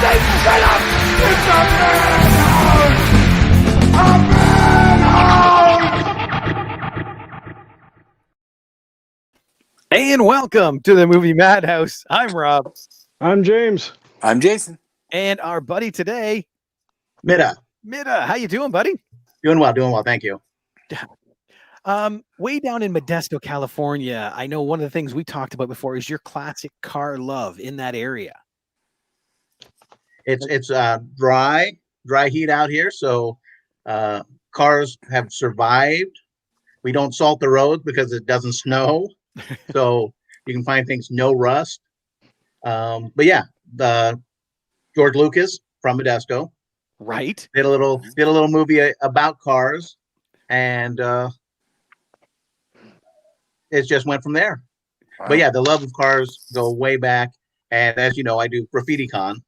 And welcome to the movie Madhouse. I'm Rob. I'm James. I'm Jason. And our buddy today, Middagh. Middagh. How you doing, buddy? Doing well. Thank you. Way down in Modesto, California, I know one of the things we talked about before is your classic car love in that area. It's dry heat out here, so cars have survived. We don't salt the roads because it doesn't snow, so you can find things no rust. But yeah, George Lucas from Modesto, right? Did a little movie about cars, and it just went from there. Wow. But yeah, the love of cars go way back, and as you know, I do Graffiti Con,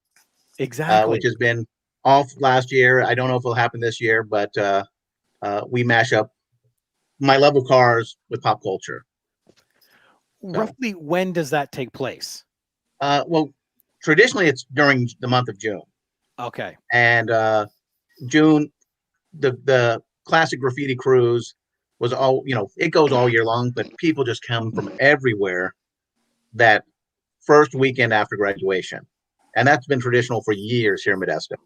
exactly, which has been off last year. I don't know if it'll happen this year, but we mash up my love of cars with pop culture. Roughly, when does that take place? Well, traditionally it's during the month of June. Okay. And June, the classic graffiti cruise was all, it goes all year long, but people just come from everywhere that first weekend after graduation. And that's been traditional for years here in Modesto.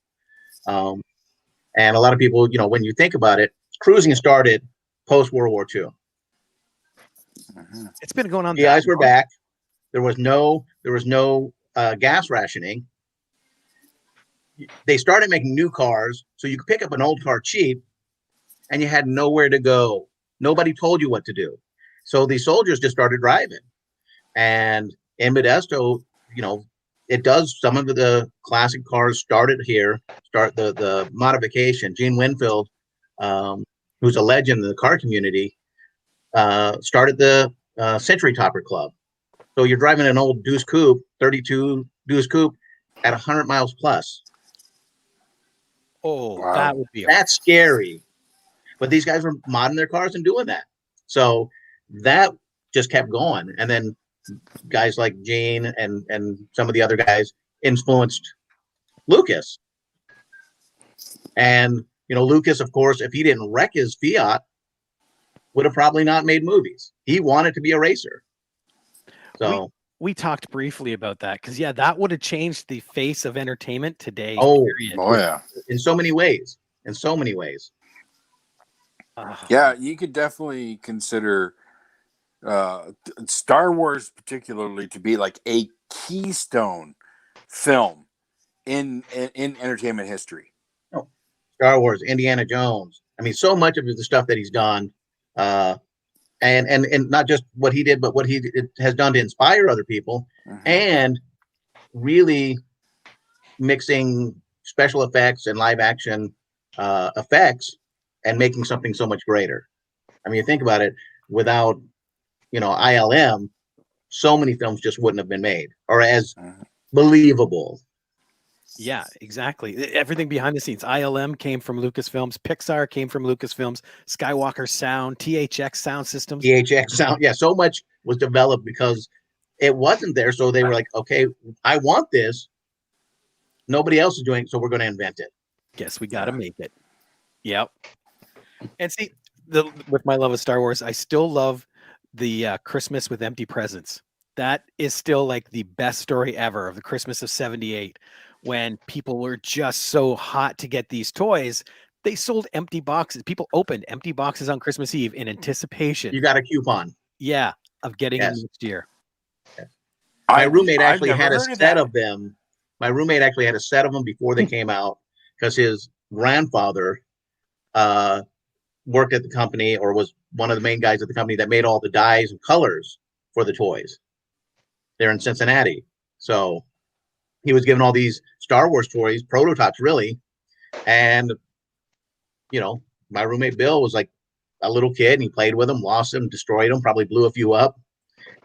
And a lot of people, when you think about it, cruising started post World War II. It's been going on. The eyes were back. There was no gas rationing. They started making new cars, so you could pick up an old car cheap, and you had nowhere to go. Nobody told you what to do, so the soldiers just started driving. And in Modesto, it does. Some of the classic cars started here. Start the modification. Gene Winfield, who's a legend in the car community, started the Century Topper Club. So you're driving an old Deuce Coupe, 32 Deuce Coupe, at 100 miles plus. Oh, wow. That would be that's scary. But these guys were modding their cars and doing that. So that just kept going. And then guys like Gene and some of the other guys influenced Lucas. And, Lucas, of course, if he didn't wreck his Fiat, would have probably not made movies. He wanted to be a racer. So we talked briefly about that because that would have changed the face of entertainment today. Oh yeah, in so many ways. Yeah, you could definitely consider Star Wars particularly to be like a keystone film in entertainment history. Oh, Star Wars, Indiana Jones. I mean, so much of the stuff that he's done. And not just what he did, but what he has done to inspire other people, and really mixing special effects and live action effects and making something so much greater. I mean, you think about it, without, ILM, so many films just wouldn't have been made or as believable. Yeah, exactly. Everything behind the scenes. ILM came from Lucasfilms. Pixar came from Lucasfilms. Skywalker Sound, THX Sound Systems. THX Sound. Yeah, so much was developed because it wasn't there. So they were like, okay, I want this. Nobody else is doing it, so we're going to invent it. Guess we got to make it. Yep. And see, with my love of Star Wars, I still love the Christmas with Empty Presents. That is still like the best story ever of the Christmas of '78. When people were just so hot to get these toys, they sold empty boxes. People opened empty boxes on Christmas Eve in anticipation. You got a coupon. Yeah, of getting them next year. Yes. My roommate actually had a set of them. My roommate actually had a set of them before they came out because his grandfather worked at the company or was one of the main guys at the company that made all the dyes and colors for the toys. They're in Cincinnati. So he was given all these Star Wars toys, prototypes, really. And, my roommate Bill was like a little kid and he played with them, lost them, destroyed them, probably blew a few up.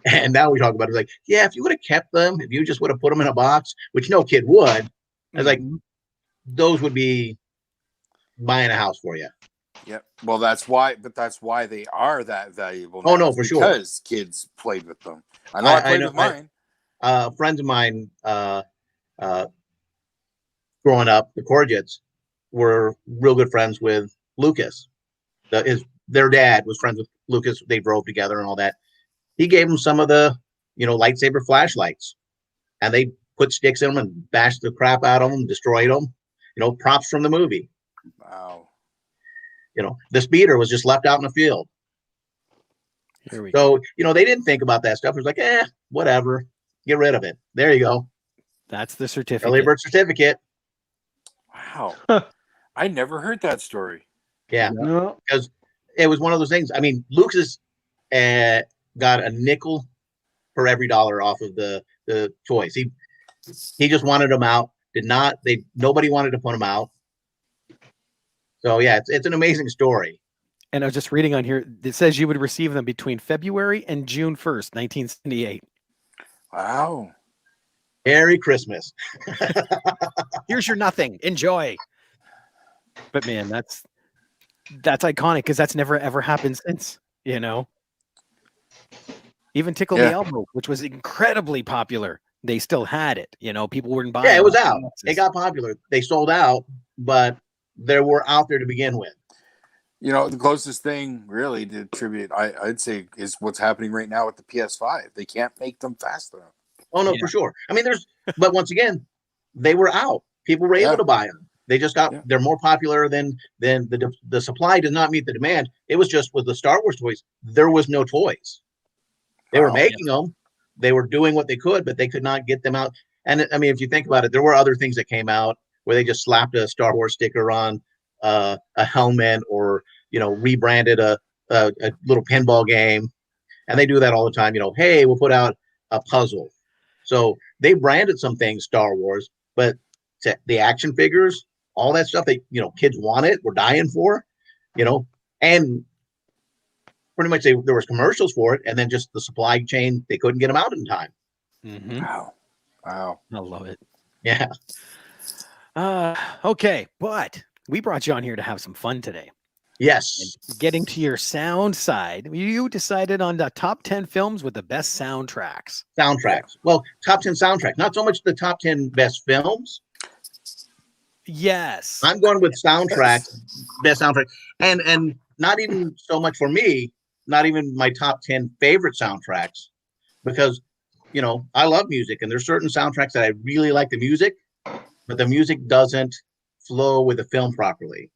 And now we talk about it like, yeah, if you would have kept them, if you just would have put them in a box, which no kid would, I was like, those would be buying a house for you. Yeah. Well, that's why they are that valuable. Oh, no, for sure. Because kids played with them. I know I played with mine. Friends of mine growing up, the Corgets were real good friends with Lucas. Their dad was friends with Lucas. They drove together and all that. He gave them some of the, lightsaber flashlights, and they put sticks in them and bashed the crap out of them, destroyed them. Props from the movie. Wow. The speeder was just left out in the field. Here we go. So, they didn't think about that stuff. It was like, whatever, get rid of it. There you go. That's the certificate. Early bird certificate. Wow. I never heard that story. Yeah. No. Because it was one of those things. I mean, Lucas got a nickel for every dollar off of the toys. He just wanted them out. Nobody wanted to put them out. So yeah, it's an amazing story. And I was just reading on here. It says you would receive them between February and June 1st, 1978. Wow. Merry Christmas. Here's your nothing. Enjoy. But man, that's iconic because that's never ever happened since. Even Tickle the Elmo, which was incredibly popular, they still had it. People weren't buying. Yeah, it was out. It got popular. They sold out, but they were out there to begin with. The closest thing really to tribute, I'd say, is what's happening right now with the PS5. They can't make them fast enough. Oh no, for sure. I mean, but once again, they were out. People were able to buy them. They just they're more popular than the supply did not meet the demand. It was just with the Star Wars toys, there was no toys. They were making them. They were doing what they could, but they could not get them out. And I mean, if you think about it, there were other things that came out where they just slapped a Star Wars sticker on a helmet, or rebranded a little pinball game, and they do that all the time. Hey, we'll put out a puzzle. So they branded some things Star Wars, but the action figures, all that stuff that kids wanted, were dying for, and pretty much there was commercials for it, and then just the supply chain, they couldn't get them out in time. Mm-hmm. Wow. I love it. Yeah. Okay, but we brought you on here to have some fun today. Yes. And getting to your sound side, you decided on the top 10 films with the best soundtracks. Well, top 10 soundtrack, not so much the top 10 best films. Yes. I'm going with soundtrack, best soundtrack. And not even so much for me, not even my top 10 favorite soundtracks, because, I love music, and there's certain soundtracks that I really like the music, but the music doesn't flow with the film properly.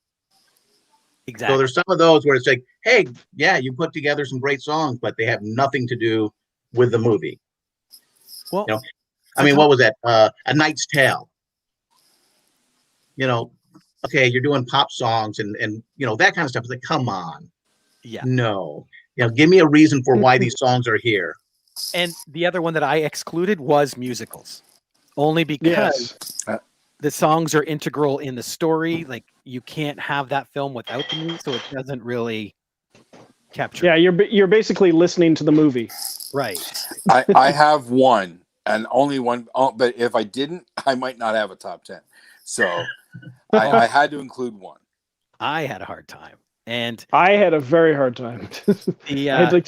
Exactly. So there's some of those where it's like, hey, yeah, you put together some great songs, but they have nothing to do with the movie. Well, I mean, what was that? A Knight's Tale. Okay, you're doing pop songs and that kind of stuff. It's like, come on. Yeah. No. Give me a reason for why these songs are here. And the other one that I excluded was musicals. Only because the songs are integral in the story. Like, you can't have that film without the music, so it doesn't really capture. Yeah, you're basically listening to the movie. Right. I have one, and only one. But if I didn't, I might not have a top 10. So I had to include one. I had a hard time. And I had a very hard time. I had like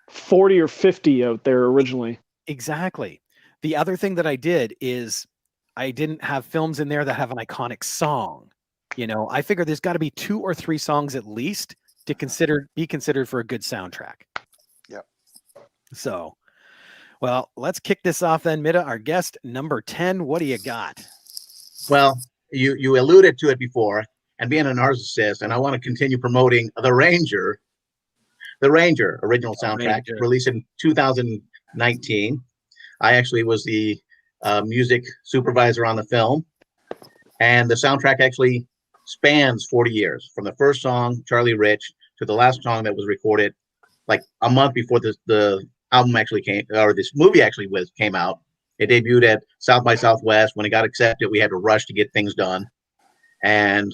40 or 50 out there originally. Exactly. The other thing that I did is I didn't have films in there that have an iconic song. I figured there's got to be 2 or 3 songs at least to be considered for a good soundtrack. Yep. So, well, let's kick this off then, Middagh, our guest number 10. What do you got? Well, you alluded to it before, and being a narcissist, and I want to continue promoting The Ranger original soundtrack, released in 2019. I actually was the music supervisor on the film, and the soundtrack actually spans 40 years, from the first song, Charlie Rich, to the last song that was recorded like a month before the album actually came, or this movie actually came out. It debuted at South by Southwest. When it got accepted, we had to rush to get things done. And,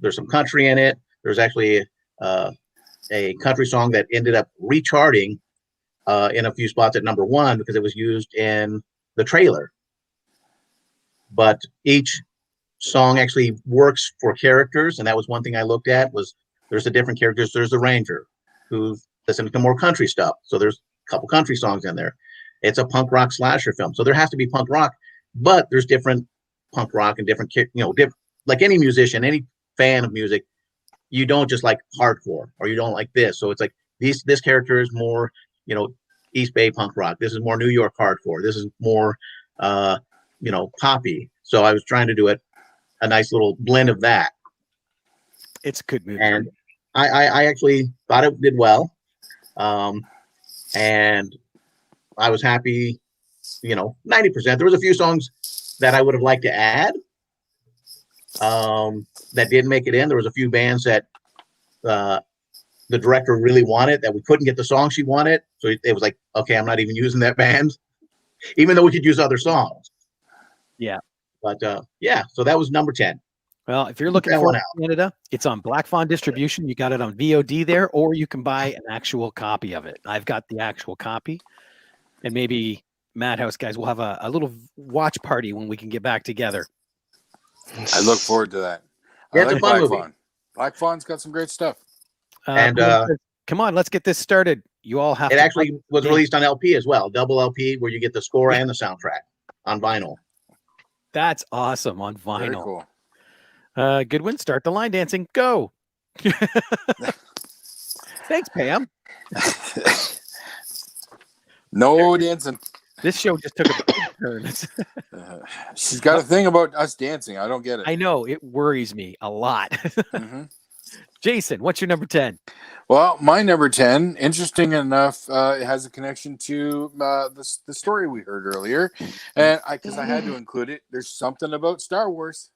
there's some country in it. There's actually a country song that ended up recharting in a few spots at number 1 because it was used in the trailer. But each song actually works for characters, and that was one thing I looked at. Was there's the different characters. There's the Ranger, who listens to more country stuff, so there's a couple country songs in there. It's a punk rock slasher film, so there has to be punk rock, but there's different punk rock and different, like any musician, any fan of music, you don't just like hardcore or you don't like this. So it's like this character is more, East Bay punk rock. This is more New York hardcore. This is more, poppy. So I was trying to do a nice little blend of that. It's a good movie. And I actually thought it did well. And I was happy, 90%. There was a few songs that I would have liked to add that didn't make it in. There was a few bands that the director really wanted that we couldn't get the song she wanted. So it was like, okay, I'm not even using that band, even though we could use other songs. Yeah. But so that was number 10. Well, if you're looking for it in Canada, it's on Black Fawn Distribution. You got it on VOD there, or you can buy an actual copy of it. I've got the actual copy. And maybe Madhouse guys will have a little watch party when we can get back together. I look forward to that. Yeah, it's a fun movie. Black Fawn's got some great stuff. And come on, let's get this started. You all have. It actually was released on LP as well, double LP, where you get the score and the soundtrack on vinyl. That's awesome on vinyl. Very cool. Goodwin, start the line dancing. Go. Thanks, Pam. No dancing. This show just took a big turn. She's got a thing about us dancing. I don't get it. I know. It worries me a lot. Mm-hmm. Jason, what's your number 10? Well, my number 10, interesting enough, it has a connection to the story we heard earlier. And because I had to include it, there's something about Star Wars.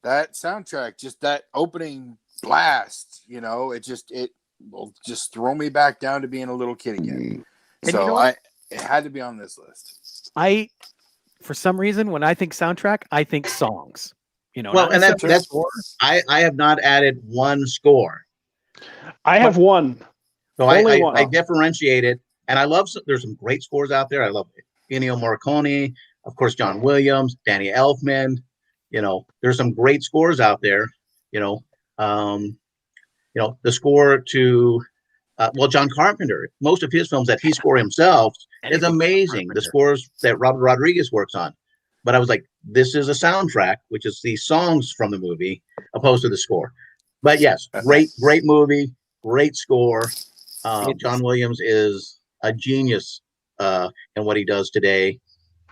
That soundtrack, just that opening blast, it will just throw me back down to being a little kid again. And so it had to be on this list. For some reason, when I think soundtrack, I think songs. Well, and that's I have not added one score. I have one. So I differentiate it, and I love. There's some great scores out there. I love Ennio Morricone, of course, John Williams, Danny Elfman. There's some great scores out there. The score to John Carpenter. Most of his films that he scored himself is amazing. The scores that Robert Rodriguez works on. But I was like, this is a soundtrack, which is the songs from the movie, opposed to the score. But yes, great movie, great score. John Williams is a genius in what he does today.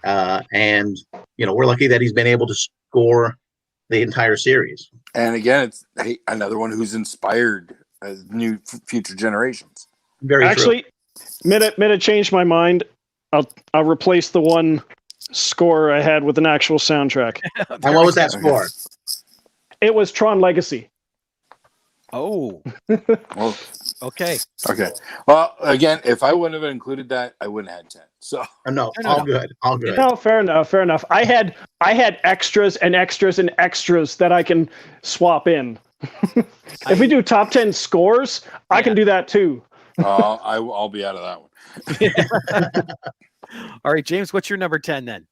And, we're lucky that he's been able to score the entire series. And again, it's another one who's inspired new future generations. Actually, Middagh changed my mind. I'll replace the one score I had with an actual soundtrack. And what was that score? It was Tron Legacy. Oh. Well, okay. Well, again, if I wouldn't have included that, I wouldn't have had 10. So no, all good. No, fair enough. I had extras and extras and extras that I can swap in. If we do top 10 scores, I can do that too. I'll be out of that one. All right, James, what's your number 10 then?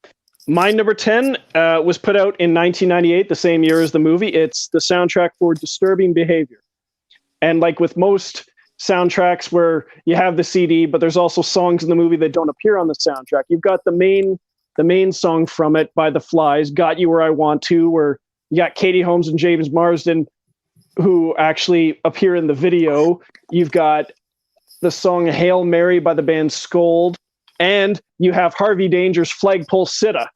My number 10 was put out in 1998, the same year as the movie. It's the soundtrack for Disturbing Behavior. And like with most soundtracks where you have the CD, but there's also songs in the movie that don't appear on the soundtrack. You've got the main song from it by The Flies, Got You Where I Want To, where you got Katie Holmes and James Marsden who actually appear in the video. You've got the song Hail Mary by the band Scold. And you have Harvey Danger's Flagpole Sitta,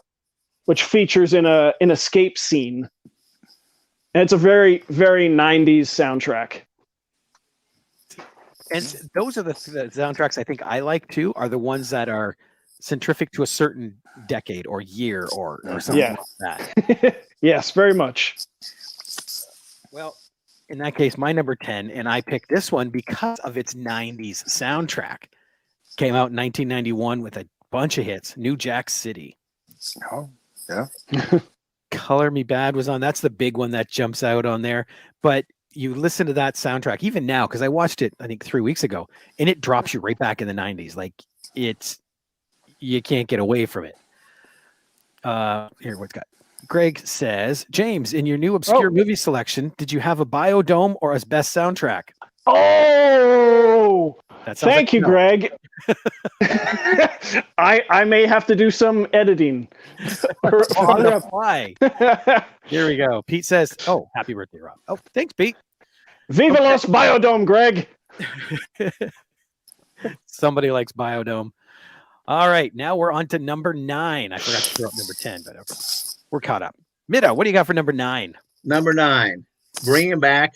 which features in an escape scene. And it's a very, very 90s soundtrack. And those are the soundtracks I think I like too, are the ones that are centrific to a certain decade or year or something like that. Yes, very much. Well, in that case, my number 10, and I picked this one because of its 90s soundtrack. Came out in 1991 with a bunch of hits. New Jack City. Oh, yeah. Color Me Bad was on. That's the big one that jumps out on there. But you listen to that soundtrack, even now, because I watched it, I think 3 weeks ago, and it drops you right back in the 90s. Like, you can't get away from it. Here, what's got? Greg says, James, in your new obscure movie selection, did you have a Biodome or a best soundtrack? Oh, That sounds Thank like you, Greg. I may have to do some editing. on the fly. Here we go. Pete says, "Oh, happy birthday, Rob." Oh, thanks, Pete. Viva Los Biodome, Greg. Somebody likes Biodome. All right, now we're on to number 9. I forgot to throw up number 10, but okay. We're caught up. Middagh, what do you got for number 9? Number 9, bringing back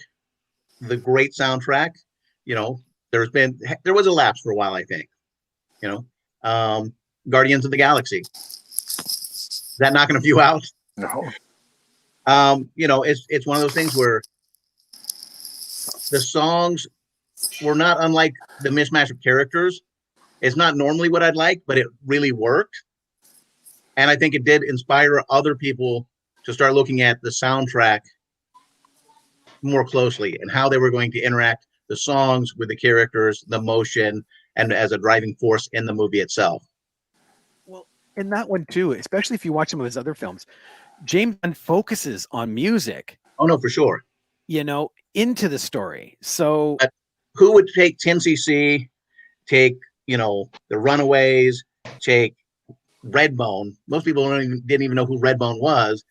the great soundtrack. You know, there was a lapse for a while, I think. You know, Guardians of the Galaxy. Is that knocking a few out? No. You know, it's one of those things where the songs were not unlike the mishmash of characters. It's not normally what I'd like, but it really worked. And I think it did inspire other people to start looking at the soundtrack more closely and how they were going to interact the songs with the characters, the motion, and as a driving force in the movie itself. Well, in that one too, especially if you watch some of his other films, James Gunn focuses on music. Oh no, for sure. You know, into the story. So who would take 10cc, take, you know, The Runaways, take Redbone? Most people didn't even know who Redbone was,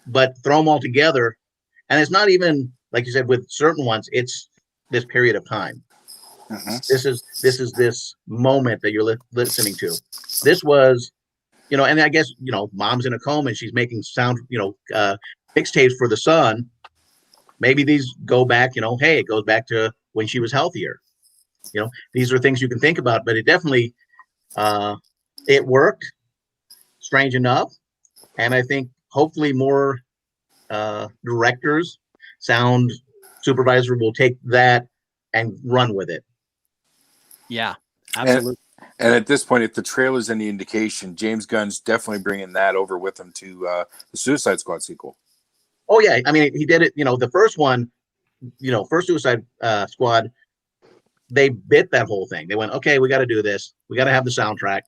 but throw them all together. And it's not even, like you said, with certain ones, it's this period of time. This is this moment that you're listening to. This was, you know, and I guess, you know, mom's in a coma and she's making sound, you know, mixtapes for the son. Maybe these go back, you know, hey, it goes back to when she was healthier. You know, these are things you can think about, but it definitely, it worked, strange enough. And I think hopefully more directors, sound supervisor will take that and run with it. Yeah, absolutely. And at this point, if the trailer's any indication, James Gunn's definitely bringing that over with him to the Suicide Squad sequel. Oh yeah, I mean, he did it. You know, the first one, you know, first Suicide Squad, they bit that whole thing. They went, okay, we got to do this. We got to have the soundtrack.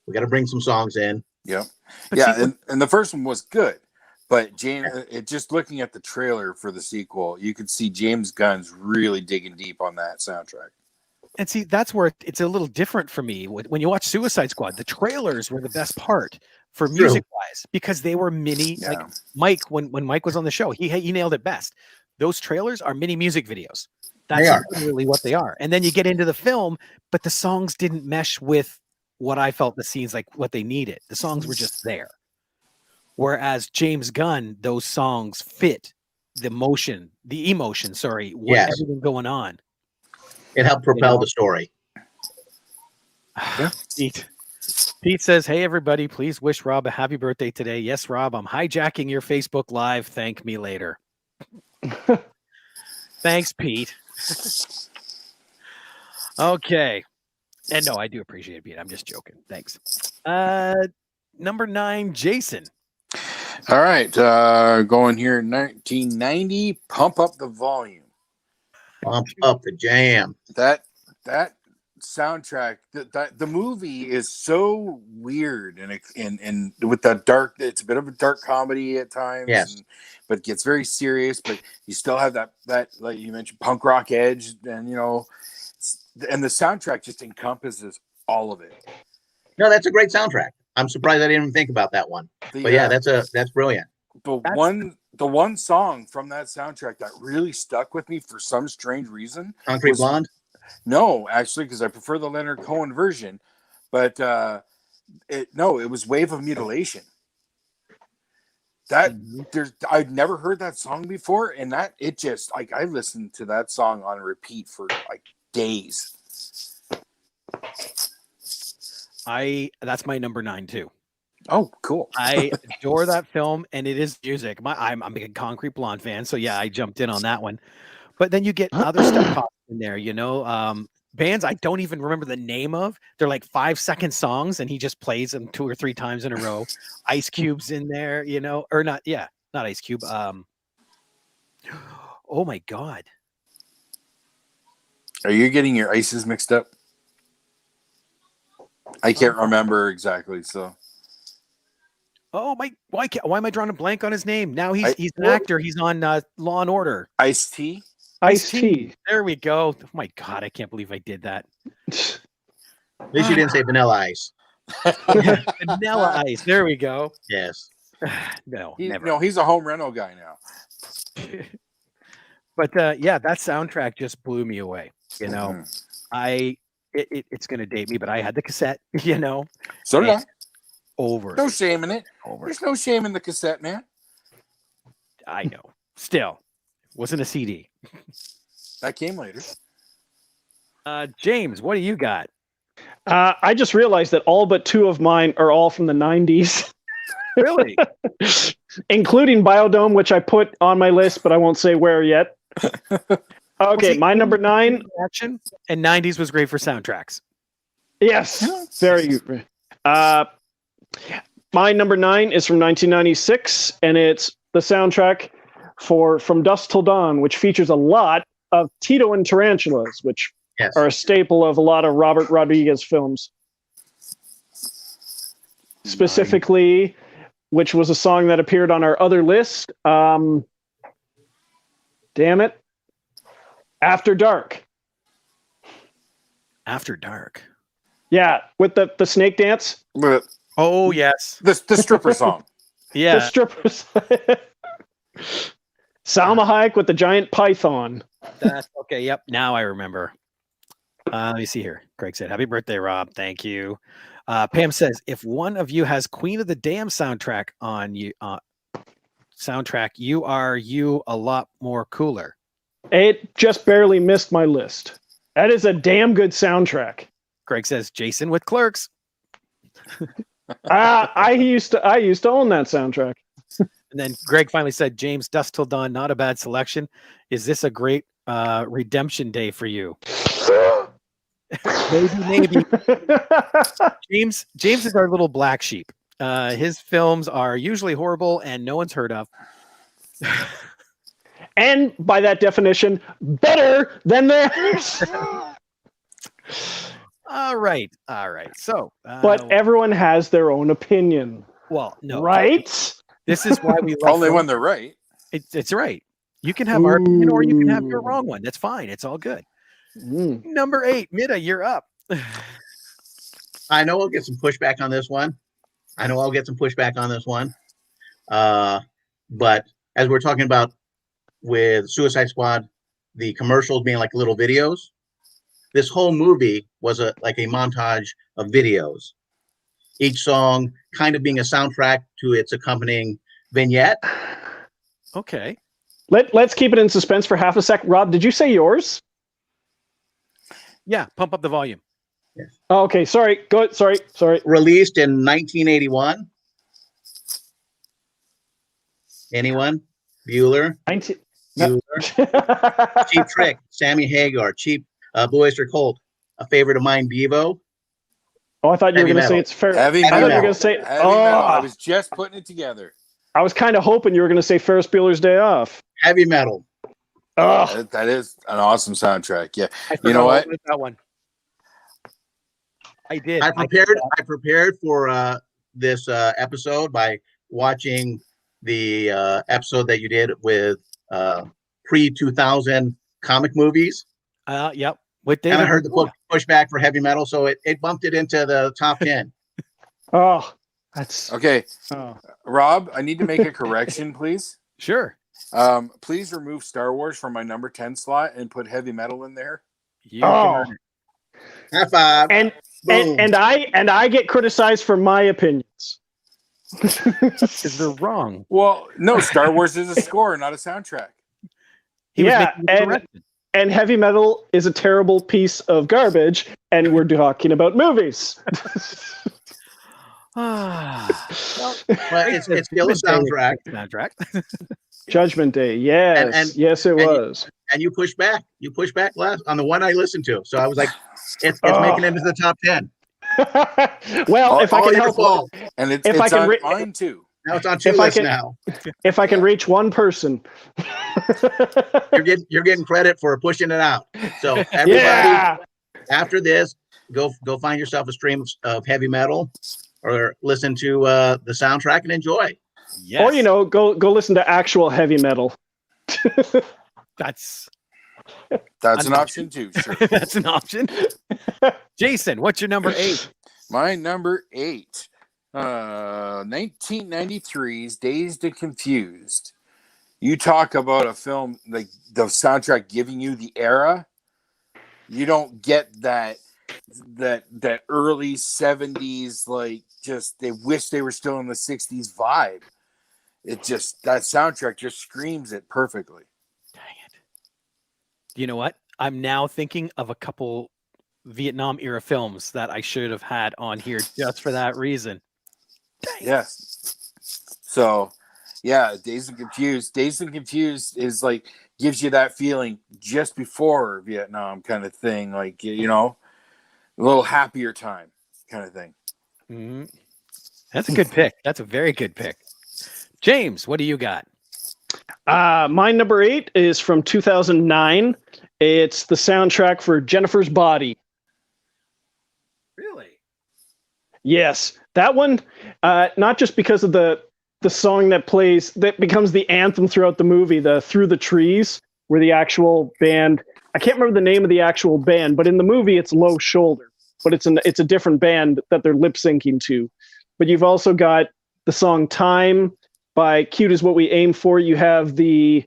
We got to bring some songs in. Yeah, But yeah, see, and the first one was good, but James, just looking at the trailer for the sequel, you could see James Gunn's really digging deep on that soundtrack. And see, that's where it's a little different for me. When you watch Suicide Squad, the trailers were the best part for music wise because they were mini. Yeah. Like Mike, when Mike was on the show, he nailed it best. Those trailers are mini music videos. That's literally what they are. And then you get into the film, but the songs didn't mesh with what I felt the scenes like what they needed. The songs were just there. Whereas James Gunn, those songs fit the emotion, everything going on. It helped propel the story. Yeah. Pete says, "Hey everybody, please wish Rob a happy birthday today." Yes, Rob, I'm hijacking your Facebook Live. Thank me later. Thanks, Pete. Okay. And no, I do appreciate it, Pete. I'm just joking. Thanks. Number 9, Jason. All right, going here, 1990. Pump Up the Volume. Pump up the jam. That soundtrack, the movie is so weird and with that dark. It's a bit of a dark comedy at times. Yes, but it gets very serious. But you still have that like you mentioned, punk rock edge, and you know, and the soundtrack just encompasses all of it. No, that's a great soundtrack. I'm surprised I didn't even think about that one. But yeah, that's brilliant. The one song from that soundtrack that really stuck with me for some strange reason. Concrete Blonde? No, actually, because I prefer the Leonard Cohen version. But it was Wave of Mutilation. I'd never heard that song before, and that it just like I listened to that song on repeat for like days. That's my number 9 too. Oh, cool. I adore that film, and it is music. I'm a big Concrete Blonde fan, so yeah, I jumped in on that one. But then you get other stuff in there, you know, bands I don't even remember the name of. They're like 5-second songs, and he just plays them 2 or 3 times in a row. Ice Cube's in there, you know, or not? Yeah, not Ice Cube. Oh my God, are you getting your ices mixed up? I can't remember exactly. So. Oh my! Why am I drawing a blank on his name? Now he's an actor. He's on Law and Order. Ice-T. Ice-T. There we go. Oh my God, I can't believe I did that. At least you didn't say Vanilla Ice. Vanilla Ice. There we go. Yes. No, He, never. no, he's a home rental guy now. But yeah, that soundtrack just blew me away. You know, Mhm. it's going to date me, but I had the cassette. You know, So did I. over. No shame in it. Over. There's no shame in the cassette, man. I know. Still, wasn't a CD. That came later. James, what do you got? I just realized that all but 2 of mine are all from the 90s, Really? including Biodome, which I put on my list, but I won't say where yet. Okay, see, my number 9. Action and 90s was great for soundtracks. Yes, very. My number 9 is from 1996, and it's the soundtrack for From Dusk Till Dawn, which features a lot of Tito and Tarantulas, which Yes. are a staple of a lot of Robert Rodriguez films. Specifically, which was a song that appeared on our other list. Damn it. After Dark. After Dark. Yeah, with the snake dance. But Oh yes. the stripper song. The Yeah. strippers. Salma Hayek with the giant python. That's okay. Yep. Now I remember. Let me see here. Craig said, "Happy birthday, Rob." Thank you. Pam says, "If one of you has Queen of the Dam soundtrack on you, you are a lot more cooler." It just barely missed my list. That is a damn good soundtrack. Craig says, "Jason with Clerks." I used to own that soundtrack. And then Greg finally said, "James, Dusk Till Dawn, not a bad selection. Is this a great redemption day for you?" Maybe. James is our little black sheep. His films are usually horrible and no one's heard of. And by that definition, better than theirs. All right. So, But everyone has their own opinion, well, no, right? This is why we love Only film. when they're right. It's right. You can have our opinion or you can have your wrong one. That's fine. It's all good. Number 8, Middagh, you're up. I know we'll get some pushback on this one. But as we're talking about with Suicide Squad, the commercials being like little videos, this whole movie was like a montage of videos. Each song kind of being a soundtrack to its accompanying vignette. Okay. Let's keep it in suspense for half a sec. Rob, did you say yours? Yeah, pump up the volume. Oh, okay, sorry. Go ahead. Sorry. Released in 1981. Anyone? Bueller? 19... Bueller. Cheap Trick, Sammy Hagar, Cheap Blue Oyster Cult, a favorite of mine, Devo. Oh, I thought you were Heavy going to say metal. it's fair. Heavy I thought you were metal. going to say. Heavy metal. I Oh, was just putting it together. I was kind of hoping you were going to say Ferris Bueller's Day Off. Heavy metal. Oh, That is an awesome soundtrack. Yeah. I You know what? forgot that one. I did. I prepared for this episode by watching the episode that you did with pre-2000 comic movies. Yep. With And I David. heard the pushback for heavy metal, so it bumped it into the top 10. oh, that's. Okay. Oh. Rob, I need to make a correction, please. Sure. Please remove Star Wars from my number 10 slot and put heavy metal in there. You Oh. can- High five. And Boom. I get criticized for my opinions. because they're wrong. Well, no, Star Wars is a score, not a soundtrack. He was Yeah, making the and- correction. And heavy metal is a terrible piece of garbage, and we're talking about movies. Well, But it's still a soundtrack, Soundtrack. Judgment Day, yes, And- yes, it and- was. and you pushed back. You pushed back last on the one I listened to. So I was like, it's Oh. making it into the top 10. Well, if I All can your help, fault. And it's, If it's I can on re- mine too. Now it's on 2 If I lists can- now. if I can reach one person. You're getting credit for pushing it out. So everybody, Yeah. after this, go find yourself a stream of heavy metal, or listen to the soundtrack and enjoy. Yes. Or go listen to actual heavy metal. That's That's an option too. Sure. That's an option. Jason, what's your number 8? My number 8, 1993's Dazed and Confused. You talk about a film like the soundtrack giving you the era. You don't get that early 70s, like just they wish they were still in the 60s vibe. It just, that soundtrack just screams it perfectly. Dang it. You know what? I'm now thinking of a couple Vietnam era films that I should have had on here just for that reason. Dang. Yes. So, yeah, Dazed and Confused. Dazed and Confused is like, gives you that feeling just before Vietnam kind of thing. Like, you know, a little happier time kind of thing. Mm-hmm. That's a good pick. That's a very good pick. James, what do you got? My number 8 is from 2009. It's the soundtrack for Jennifer's Body. Really? Yes, that one. Not just because of the song that plays, that becomes the anthem throughout the movie, the Through the Trees, where the actual band, I can't remember the name of the actual band, but in the movie it's Low Shoulder, but it's a different band that they're lip syncing to. But you've also got the song Time by Cute Is What We Aim For. You have the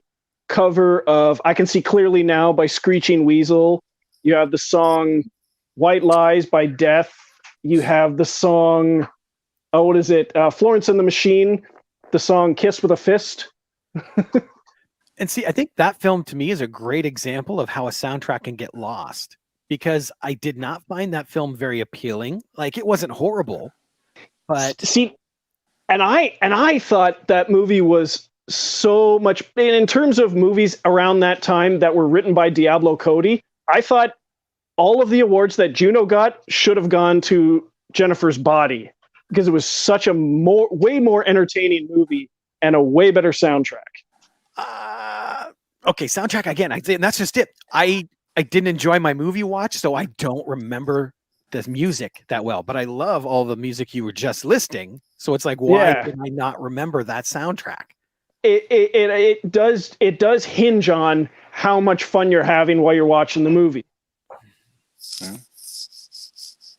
cover of I Can See Clearly Now by Screeching Weasel. You have the song White Lies by Death. You have the song, what is it? Florence and the Machine, the song Kiss with a Fist. And see, I think that film to me is a great example of how a soundtrack can get lost, because I did not find that film very appealing. Like, it wasn't horrible, but see, and I thought that movie was so much, in terms of movies around that time that were written by Diablo Cody, I thought all of the awards that Juno got should have gone to Jennifer's Body, because it was such a way more entertaining movie and a way better soundtrack. Okay, soundtrack again. And that's just it. I didn't enjoy my movie watch, so I don't remember the music that well. But I love all the music you were just listing. So it's like, why did I not remember that soundtrack? It does hinge on how much fun you're having while you're watching the movie.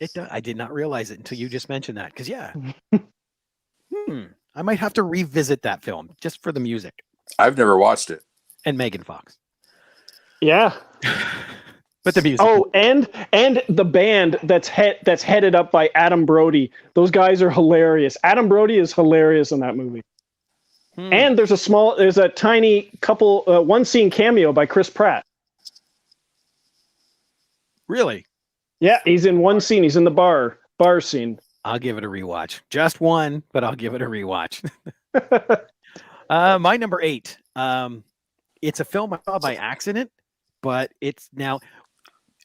It does. I did not realize it until you just mentioned that. Because I might have to revisit that film just for the music. I've never watched it. And Megan Fox. Yeah. But the music. Oh, and the band that's headed up by Adam Brody. Those guys are hilarious. Adam Brody is hilarious in that movie. And there's a tiny couple, one scene cameo by Chris Pratt. Really? Yeah, he's in one scene. He's in the bar scene. I'll give it a rewatch. Just one, but I'll give it a rewatch. My number 8. It's a film I saw by accident, but it's now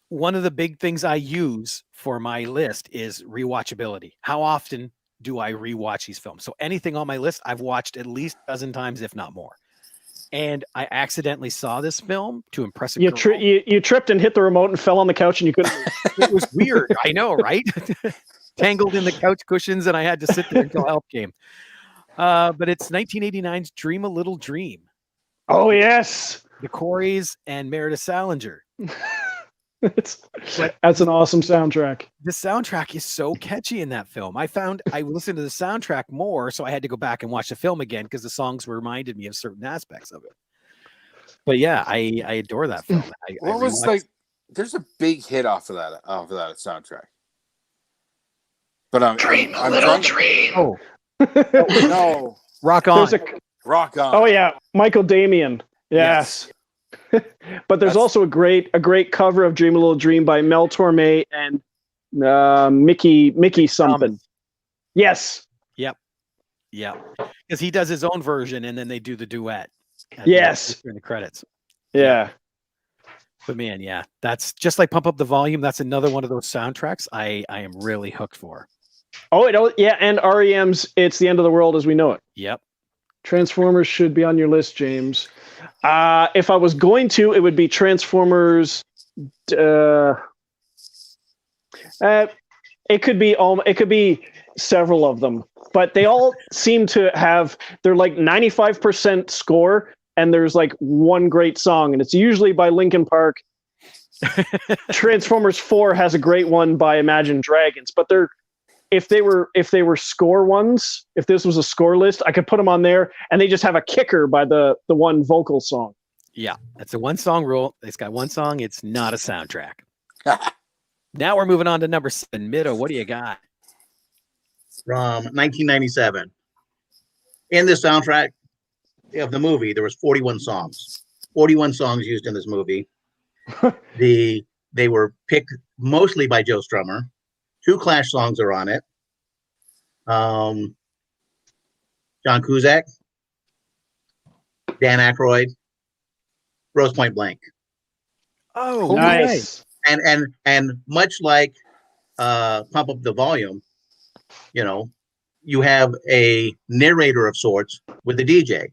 one of the big things I use for my list is rewatchability. How often do I rewatch these films? So anything on my list, I've watched at least a dozen times, if not more. And I accidentally saw this film to impress a girl. You tripped and hit the remote and fell on the couch and you couldn't. It was weird. I know, right? Tangled in the couch cushions, and I had to sit there until help came. But it's 1989's Dream a Little Dream. Oh, yes. The Coreys and Meredith Salinger. That's an awesome soundtrack. The soundtrack is so catchy in that film. I listened to the soundtrack more, so I had to go back and watch the film again because the songs reminded me of certain aspects of it. But yeah, I adore that film. There's a big hit off of that soundtrack. But I'm trying to... Oh. No. Rock On. Rock On. Oh yeah, Michael Damian. Yes. But there's also a great cover of Dream a Little Dream by Mel Torme and Mickey something. Yes. Yep. Because he does his own version and then they do the duet. Yes. In the credits. Yeah. But man, yeah, that's just like Pump Up the Volume. That's another one of those soundtracks I am really hooked for. Yeah, and REM's It's the End of the World as We Know It. Yep. Transformers should be on your list, James. If I was going to, it would be Transformers. It could be several of them, but they all seem to have, they're like 95% score, and there's like one great song, and it's usually by Linkin Park. Transformers 4 has a great one by Imagine Dragons, but if they were score ones, if this was a score list, I could put them on there, and they just have a kicker by the one vocal song. Yeah, that's a one song rule. It's got one song. It's not a soundtrack. Now we're moving on to number 7. Middagh, what do you got? From 1997. In the soundtrack of the movie, there was 41 songs. 41 songs used in this movie. They were picked mostly by Joe Strummer. 2 Clash songs are on it. John Cusack, Dan Aykroyd, Grosse Point Blank. Oh, Nice. And much like Pump Up the Volume, you know, you have a narrator of sorts with the DJ.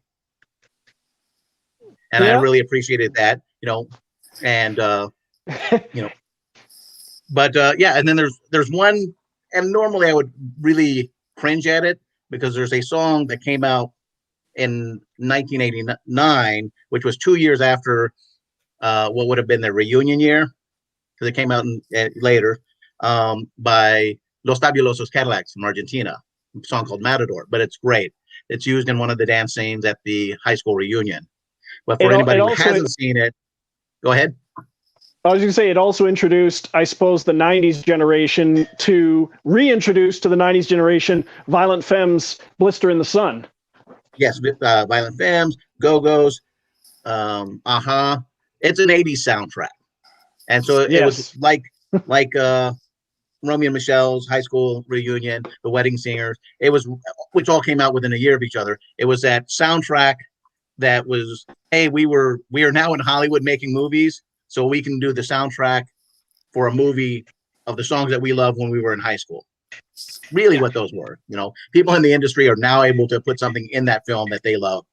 And I really appreciated that, you know, and you know, but yeah, and then there's one, and normally I would really cringe at it because there's a song that came out in 1989, which was 2 years after what would have been their reunion year, because it came out later, by Los Fabulosos Cadillacs from Argentina, a song called Matador, but it's great. It's used in one of the dance scenes at the high school reunion. But for anybody who hasn't seen it, go ahead. I was going to say, it also introduced, I suppose, the 90s generation to reintroduce to the 90s generation Violent Femmes' Blister in the Sun. Yes, Violent Femmes, Go-Go's, Aha. It's an 80s soundtrack. And so it was like Romeo and Michelle's high school reunion, The Wedding Singers. It was, which all came out within a year of each other. It was that soundtrack that was, hey, we are now in Hollywood making movies, so we can do the soundtrack for a movie of the songs that we loved when we were in high school. Really what those were. You know, people in the industry are now able to put something in that film that they love.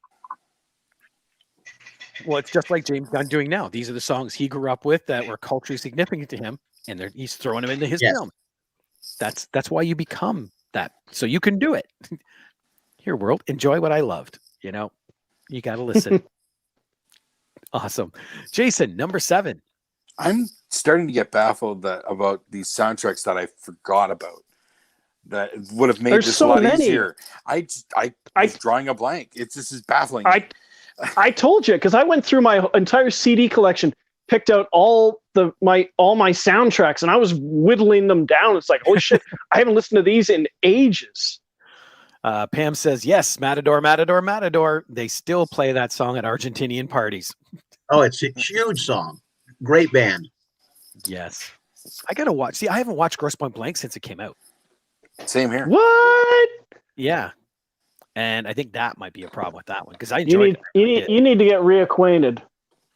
Well, it's just like James Gunn doing now. These are the songs he grew up with that were culturally significant to him, and he's throwing them into his film. That's why you become that, so you can do it. Here, world, enjoy what I loved. You know, you got to listen. Awesome. Jason, number 7. I'm starting to get baffled about these soundtracks that I forgot about that would have made this a lot easier. I was drawing a blank. This is baffling. I told you, because I went through my entire CD collection, picked out all my soundtracks, and I was whittling them down. It's like, oh shit, I haven't listened to these in ages. Pam says, yes, Matador, Matador, Matador. They still play that song at Argentinian parties. Oh, it's a huge song. Great band. Yes. I got to watch. See, I haven't watched Grosse Point Blank since it came out. Same here. What? Yeah. And I think that might be a problem with that one, because I enjoyed it. You need to get reacquainted.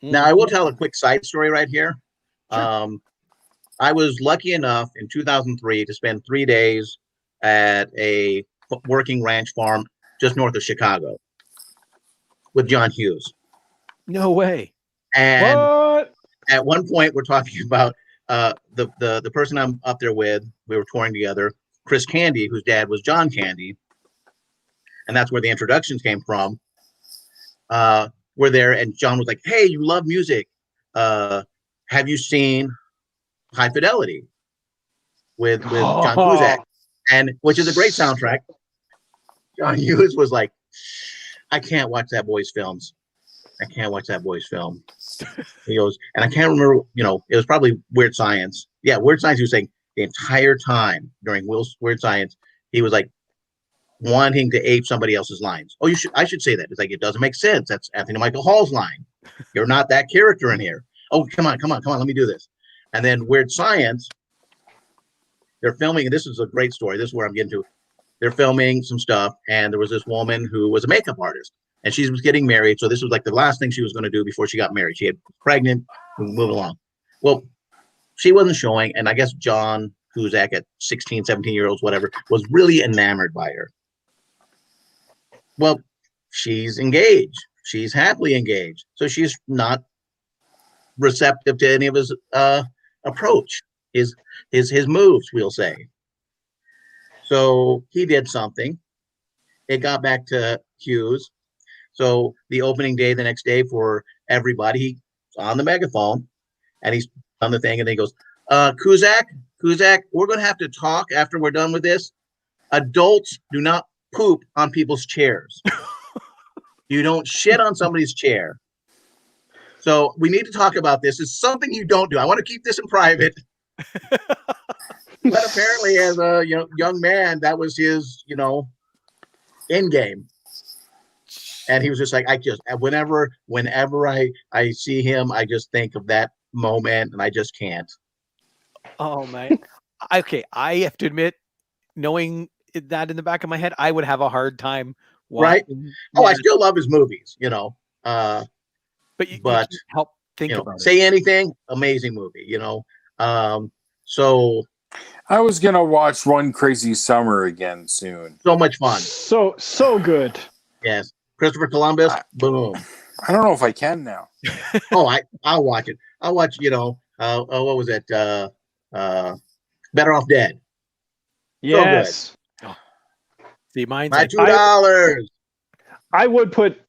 Now, I will tell a quick side story right here. Sure. I was lucky enough in 2003 to spend 3 days at a working ranch farm just north of Chicago with John Hughes. No way. And what? At one point, we're talking about the person I'm up there with. We were touring together, Chris Candy, whose dad was John Candy, and that's where the introductions came from. We're there, and John was like, "Hey, you love music? Have you seen High Fidelity with John Cusack?" And which is a great soundtrack. John Hughes was like, "I can't watch that boy's films. I can't watch that boy's film." He goes, and I can't remember, you know, it was probably Weird Science. Yeah, Weird Science. He was saying the entire time during Weird Science, he was like wanting to ape somebody else's lines. Oh, I should say that. It's like, it doesn't make sense. That's Anthony Michael Hall's line. You're not that character in here. Oh, come on. Let me do this. And then Weird Science, they're filming, and this is a great story. This is where I'm getting to. They're filming some stuff, and there was this woman who was a makeup artist, and she was getting married. So this was like the last thing she was going to do before she got married. She had pregnant, moving along. Well, she wasn't showing, and I guess John Cusack at 16, 17 years old, whatever, was really enamored by her. Well, she's engaged. She's happily engaged. So she's not receptive to any of his approach, his moves, we'll say. So he did something. It got back to Hughes. So the opening day, the next day for everybody, he's on the megaphone and he's on the thing and he goes, Kuzak, we're going to have to talk after we're done with this. Adults do not poop on people's chairs. You don't shit on somebody's chair. So we need to talk about this. It's something you don't do. I want to keep this in private. But apparently, as a young man, that was his end game. And he was just like, whenever I see him, I just think of that moment, and I just can't. Oh man. Okay, I have to admit, knowing that in the back of my head, I would have a hard time Right? watching. Oh, I still love his movies, But you but can't help think about it. Say Anything, amazing movie, So I was gonna watch One Crazy Summer again soon. so much fun. So good. Yes. Christopher Columbus, boom. I don't know if I can now. Oh, I'll watch it. I'll watch, what was it? Better Off Dead. Yes. See, mine's My like, $2. I would put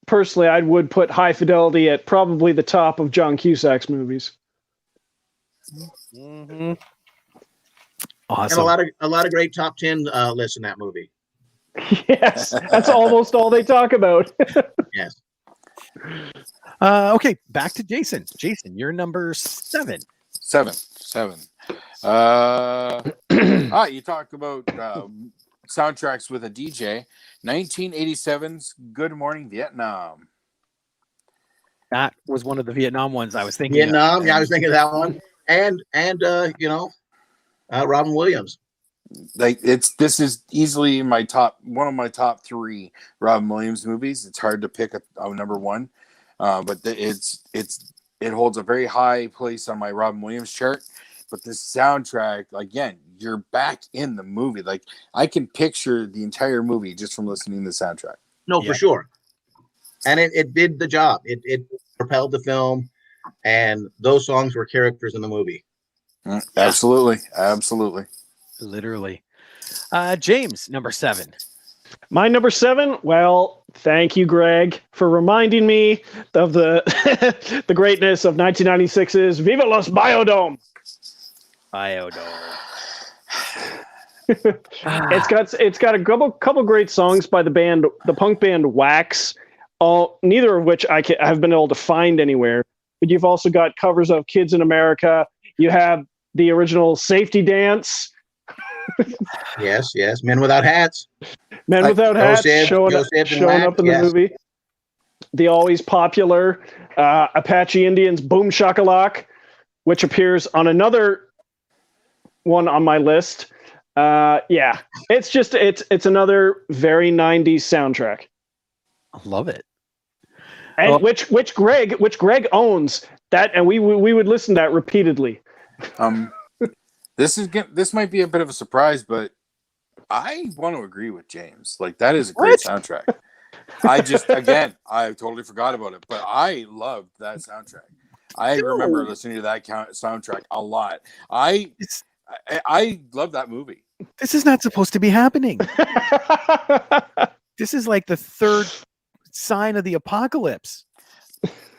High Fidelity at probably the top of John Cusack's movies. mhm. And Awesome. a lot of great top 10 lists in that movie. Yes, that's almost all they talk about. Yes. Okay, back to Jason. Jason, you're number 7. Seven. You talk about soundtracks with a DJ. 1987's Good Morning Vietnam. That was one of the Vietnam ones I was thinking of. Vietnam, yeah, I was thinking of that one. And Robin Williams. This is easily one of my top 3 Robin Williams movies. It's hard to pick a number one, but it holds a very high place on my Robin Williams chart. But this soundtrack, again, you're back in the movie. Like, I can picture the entire movie just from listening to the soundtrack. No, for sure. And it did the job. It propelled the film, and those songs were characters in the movie. Absolutely. Literally. James, number 7. My number 7, well, thank you, Greg, for reminding me of the the greatness of 1996's Viva Los Biodome. Biodome. It's got a couple great songs by the punk band Wax, neither of which I have been able to find anywhere. But you've also got covers of Kids in America. You have the original Safety Dance. Yes. Men Without Hats. Men Without Hats showing up in the movie. The always popular Apache Indians Boom Shakalak, which appears on another one on my list. It's another very 90s soundtrack. I love it. And which Greg owns that, and we would listen to that repeatedly. This might be a bit of a surprise, but I want to agree with James. Like, that is a great soundtrack. I totally forgot about it, but I loved that soundtrack. I remember listening to that soundtrack a lot. I love that movie. This is not supposed to be happening. This is like the third sign of the apocalypse.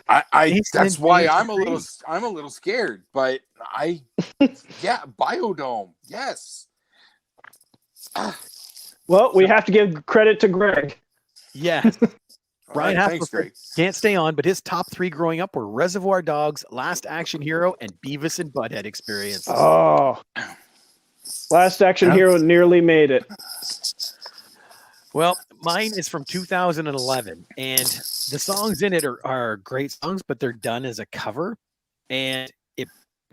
That's why I'm a little scared, but Biodome, yes. Well, we have to give credit to Greg. Yes. Brian thanks, Greg. Can't stay on, but his top 3 growing up were Reservoir Dogs, Last Action Hero, and Beavis and Butthead Experience. Oh, Last Action Hero nearly made it. Well, mine is from 2011, and the songs in it are great songs, but they're done as a cover, and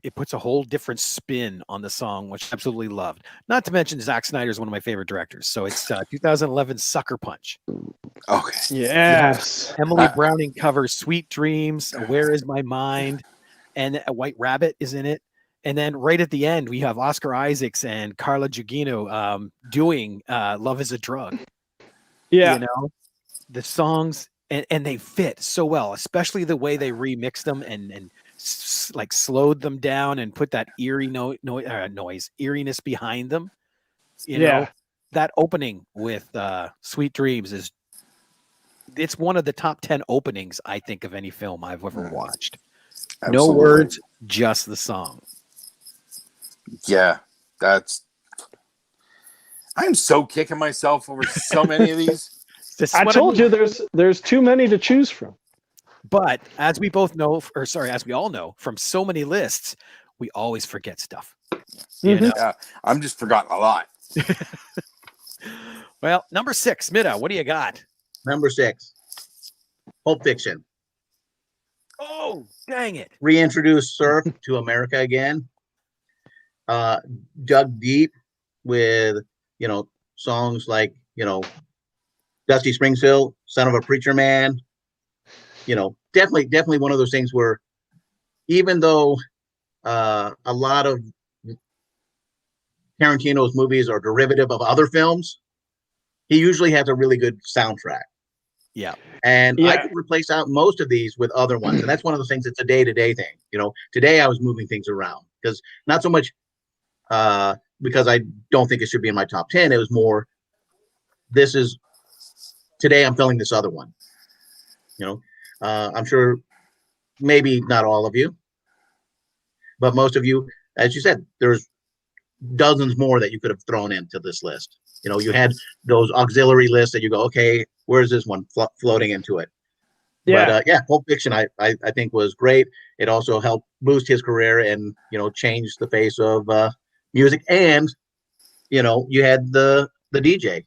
it puts a whole different spin on the song, which I absolutely loved. Not to mention Zack Snyder is one of my favorite directors. So it's 2011 Sucker Punch. Okay. Yes. Emily Browning covers Sweet Dreams, Where Is My Mind, and a White Rabbit is in it. And then right at the end, we have Oscar Isaacs and Carla Gugino doing Love Is a Drug. Yeah. The songs, and they fit so well, especially the way they remixed them and like slowed them down and put that eerie eeriness behind them. You know, that opening with Sweet Dreams is it's one of the top 10 openings, I think, of any film I've ever watched. No Absolutely. words, just the song. Yeah, I'm so kicking myself over so many of these. I told you there's too many to choose from. But as we both know, as we all know, from so many lists, we always forget stuff. You know? Yeah, I'm just forgotten a lot. Well, number 6, Middagh, what do you got? Number 6, Pulp Fiction. Oh, dang it. Reintroduced surf to America again. Dug deep with, songs like, Dusty Springfield, Son of a Preacher Man. Definitely one of those things where even though a lot of Tarantino's movies are derivative of other films, he usually has a really good soundtrack. Yeah. And I could replace out most of these with other ones. And that's one of the things, it's a day-to-day thing. Today I was moving things around because not so much because I don't think it should be in my top 10. It was more, today I'm filling this other one. I'm sure maybe not all of you, but most of you, as you said, there's dozens more that you could have thrown into this list. You had those auxiliary lists that you go, okay, where's this one floating into it? Yeah. But Pulp Fiction, I think was great. It also helped boost his career and, change the face of music. And, you had the DJ,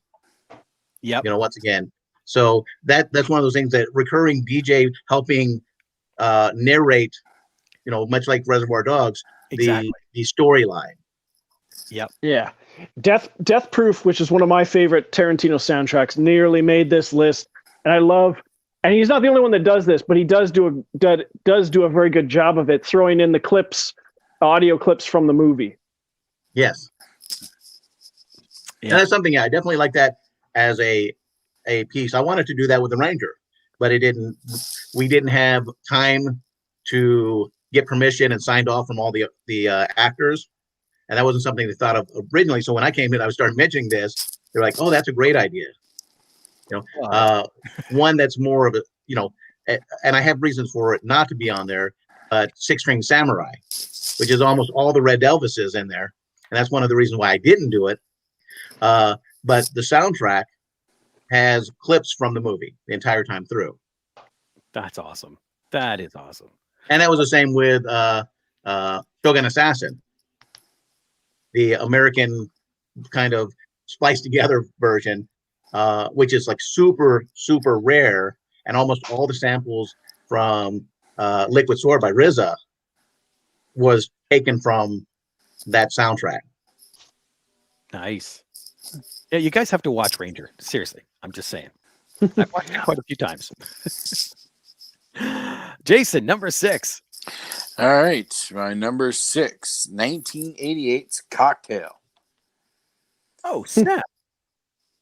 once again. So that's one of those things, that recurring DJ helping narrate, much like Reservoir Dogs, Exactly. the storyline. Yep. Yeah. Death Proof, which is one of my favorite Tarantino soundtracks, nearly made this list. And I love, and he's not the only one that does this, but he does do a very good job of it, throwing in the audio clips from the movie. Yes. Yeah. And that's something I definitely like that as a piece. I wanted to do that with the Ranger, but we didn't have time to get permission and signed off from all the actors. And that wasn't something they thought of originally. So when I came in, I started mentioning this. They're like, "Oh, that's a great idea." One that's more of a, and I have reasons for it not to be on there. Six String Samurai, which is almost all the Red Elvises in there, and that's one of the reasons why I didn't do it. But the soundtrack has clips from the movie the entire time through. That's awesome. That is awesome. And that was the same with Shogun Assassin, the American kind of spliced together version, which is like super, super rare. And almost all the samples from Liquid Sword by RZA was taken from that soundtrack. Nice. Yeah, you guys have to watch Ranger. Seriously, I'm just saying. I've watched it quite a few times. Jason, number 6. All right, my number 6, 1988's Cocktail. Oh, snap.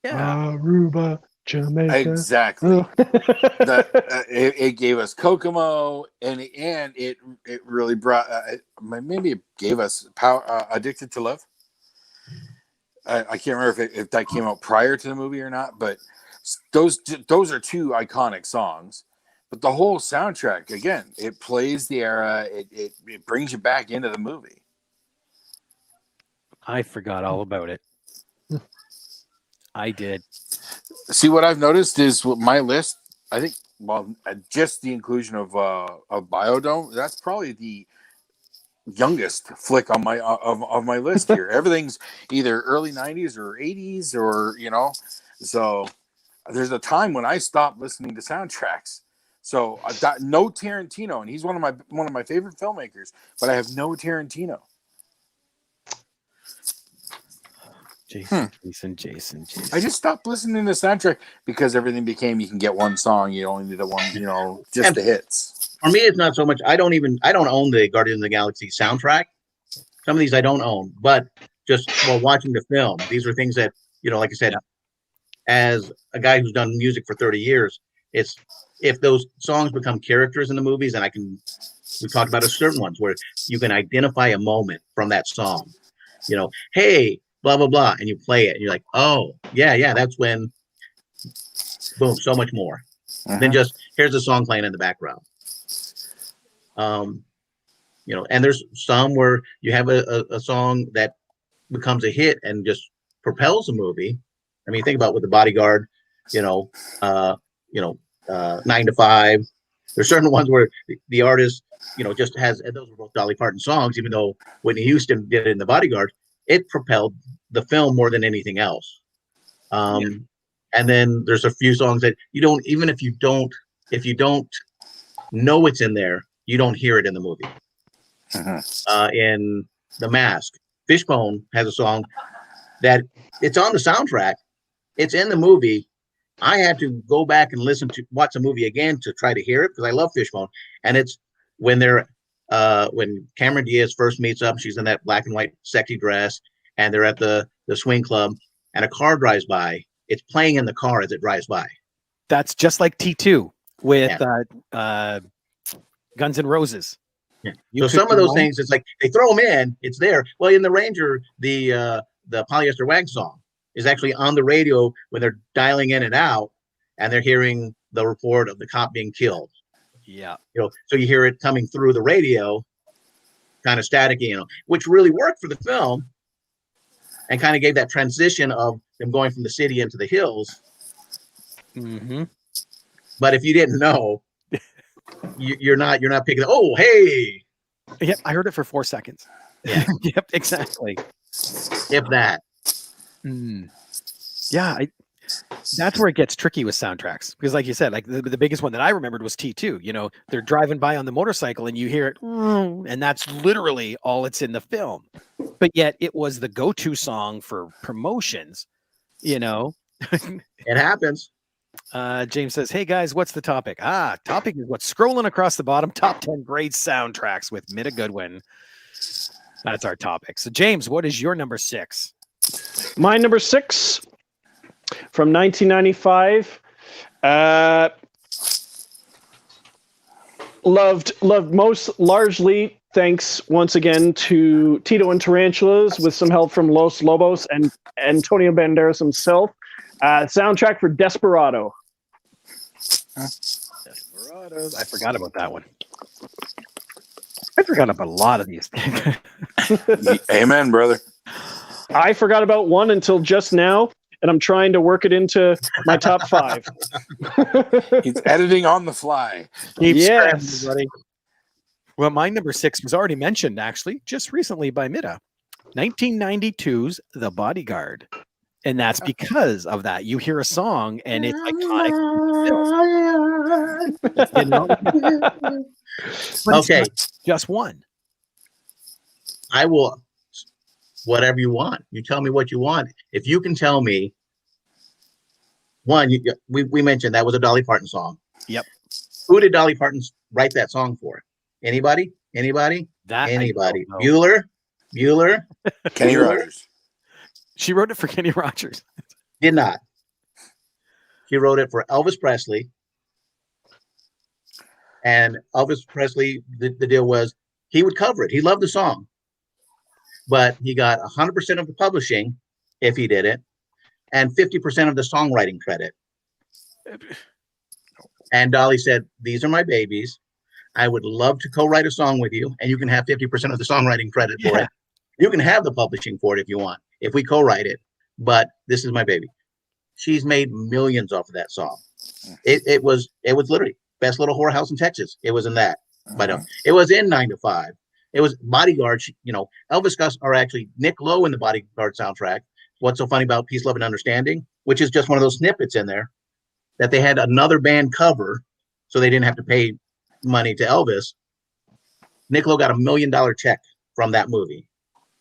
Yeah. Aruba, Jamaica. Exactly. It gave us Kokomo, and it really brought, maybe it gave us Power, Addicted to Love. I can't remember if that came out prior to the movie or not, but those are two iconic songs. But the whole soundtrack, again, it plays the era. It brings you back into the movie. I forgot all about it. I did. See, what I've noticed is with my list, I think, just the inclusion of Biodome, that's probably the youngest flick on my of my list here. Everything's either early 90s or 80s or, so there's a time when I stopped listening to soundtracks. So I got no Tarantino, and he's one of my favorite filmmakers, but I have no Tarantino. Jason. I just stopped listening to soundtrack because everything became, you can get one song, you only need the one, just the hits. For me, it's not so much. I don't own the Guardians of the Galaxy soundtrack. Some of these I don't own, but just while watching the film, these are things that, like I said, as a guy who's done music for 30 years, it's, if those songs become characters in the movies, and we talked about certain ones where you can identify a moment from that song, hey, blah, blah, blah, and you play it and you're like, oh, yeah, that's when, boom, so much more. than just here's a song playing in the background. And there's some where you have a song that becomes a hit and just propels a movie. I mean, think about with The Bodyguard, 9 to 5. There's certain ones where the artist, just has, and those were both Dolly Parton songs, even though Whitney Houston did it in The Bodyguard, it propelled the film more than anything else. And then there's a few songs that you don't, even if you don't know it's in there, you don't hear it in the movie. In The Mask, Fishbone has a song that it's on the soundtrack. It's in the movie. I had to go back and watch the movie again to try to hear it because I love Fishbone. And it's when when Cameron Diaz first meets up, she's in that black and white sexy dress, and they're at the swing club, and a car drives by. It's playing in the car as it drives by. That's just like T2 with Guns N' Roses. Yeah. So some of those things, it's like they throw them in, it's there. Well, in The Ranger, the Polyester Wag song is actually on the radio when they're dialing in and out, and they're hearing the report of the cop being killed. Yeah. So you hear it coming through the radio, kind of staticky, which really worked for the film and kind of gave that transition of them going from the city into the hills. Mm-hmm. But if you didn't know, you're not picking. Oh, hey. Yep, I heard it for 4 seconds. Yeah. Yep, exactly. If that. Yeah, that's where it gets tricky with soundtracks because, like you said, like the biggest one that I remembered was T2. They're driving by on the motorcycle and you hear it, and that's literally all it's in the film. But yet, it was the go-to song for promotions. It happens. James says, "Hey guys, what's the topic? Topic is what's scrolling across the bottom. Top 10 great soundtracks with Middagh Goodwin. That's our topic. So, James, what is your number 6? My number 6 from 1995. Loved most largely thanks once again to Tito and Tarantulas with some help from Los Lobos and Antonio Banderas himself. Soundtrack for Desperado. Desperados. I forgot about that one. I forgot about a lot of these. Amen, brother. I forgot about one until just now, and I'm trying to work it into my top 5. He's editing on the fly. Yes. Buddy. Well, my number 6 was already mentioned, actually, just recently by Middagh. 1992's The Bodyguard. And that's because of that. You hear a song and it's iconic. Okay. Just one. I will, whatever you want. You tell me what you want. If you can tell me, one, we mentioned that was a Dolly Parton song. Yep. Who did Dolly Parton write that song for? Anybody? Anybody? Bueller? Kenny Rogers. She wrote it for Kenny Rogers. Did not. She wrote it for Elvis Presley. And Elvis Presley, the deal was he would cover it. He loved the song. But he got 100% of the publishing if he did it, and 50% of the songwriting credit. And Dolly said, "These are my babies. I would love to co-write a song with you, and you can have 50% of the songwriting credit for it. You can have the publishing for it if you want, if we co-write it, but this is my baby." She's made millions off of that song. It was literally best little whorehouse in Texas. It was in that, but it was in 9 to 5. It was Bodyguard. Elvis Gus, or actually Nick Lowe in the Bodyguard soundtrack. What's so funny about Peace, Love, and Understanding, which is just one of those snippets in there that they had another band cover, so they didn't have to pay money to Elvis. Nick Lowe got $1 million check from that movie.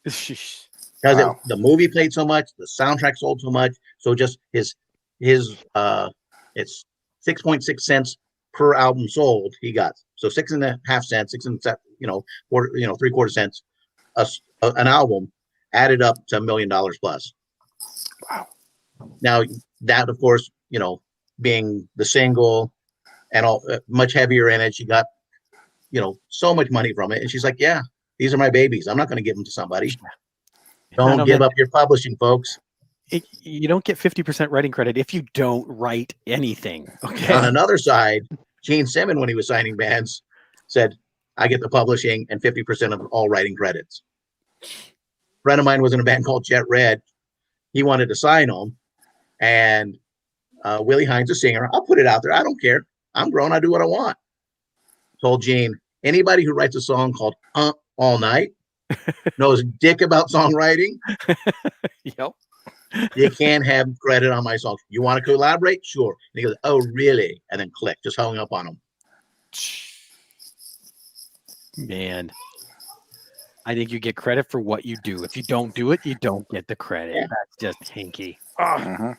Because the movie played so much, the soundtrack sold so much, so just his it's 6.6 cents per album sold. He got so 6.5 cents, 3/4 cents an album added up to $1 million plus. Wow! Now that, of course, being the single and all much heavier in it, she got so much money from it, and she's like, "Yeah, these are my babies. I'm not going to give them to somebody." Don't give up your publishing, folks. You don't get 50% writing credit if you don't write anything. Okay. On another side, Gene Simmons, when he was signing bands, said, I get the publishing and 50% of all writing credits. A friend of mine was in a band called Jet Red. He wanted to sign them. And Willie Hines, a singer, I'll put it out there. I don't care. I'm grown. I do what I want. Told Gene, anybody who writes a song called All Night knows dick about songwriting. Yep. You can't have credit on my song. You want to collaborate? Sure. And he goes, oh, really? And then click, just hung up on him. Man, I think you get credit for what you do. If you don't do it, you don't get the credit. Yeah. That's just hinky. Mhm.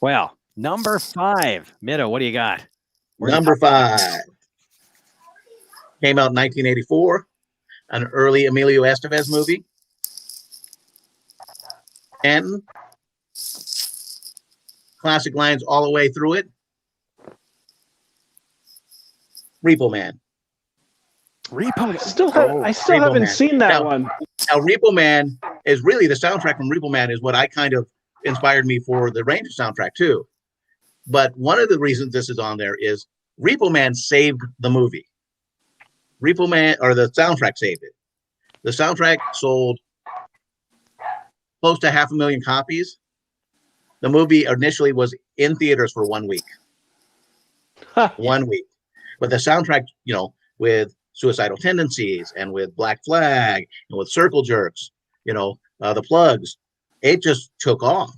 Well, number 5. Middagh, what do you got? Number 5 came out in 1984, an early Emilio Estevez movie. And classic lines all the way through it. Repo Man. Repo. I still Repo haven't Man. seen that Now- one. Now, Repo Man is really the soundtrack from Repo Man is what I kind of inspired me for the Ranger soundtrack too. But one of the reasons this is on there is Repo Man saved the movie. Repo Man, or the soundtrack saved it. The soundtrack sold close to 500,000 copies. The movie initially was in theaters for 1 week. 1 week. But the soundtrack, you know, with Suicidal Tendencies and with Black Flag and with Circle Jerks, you know, the Plugs, it just took off.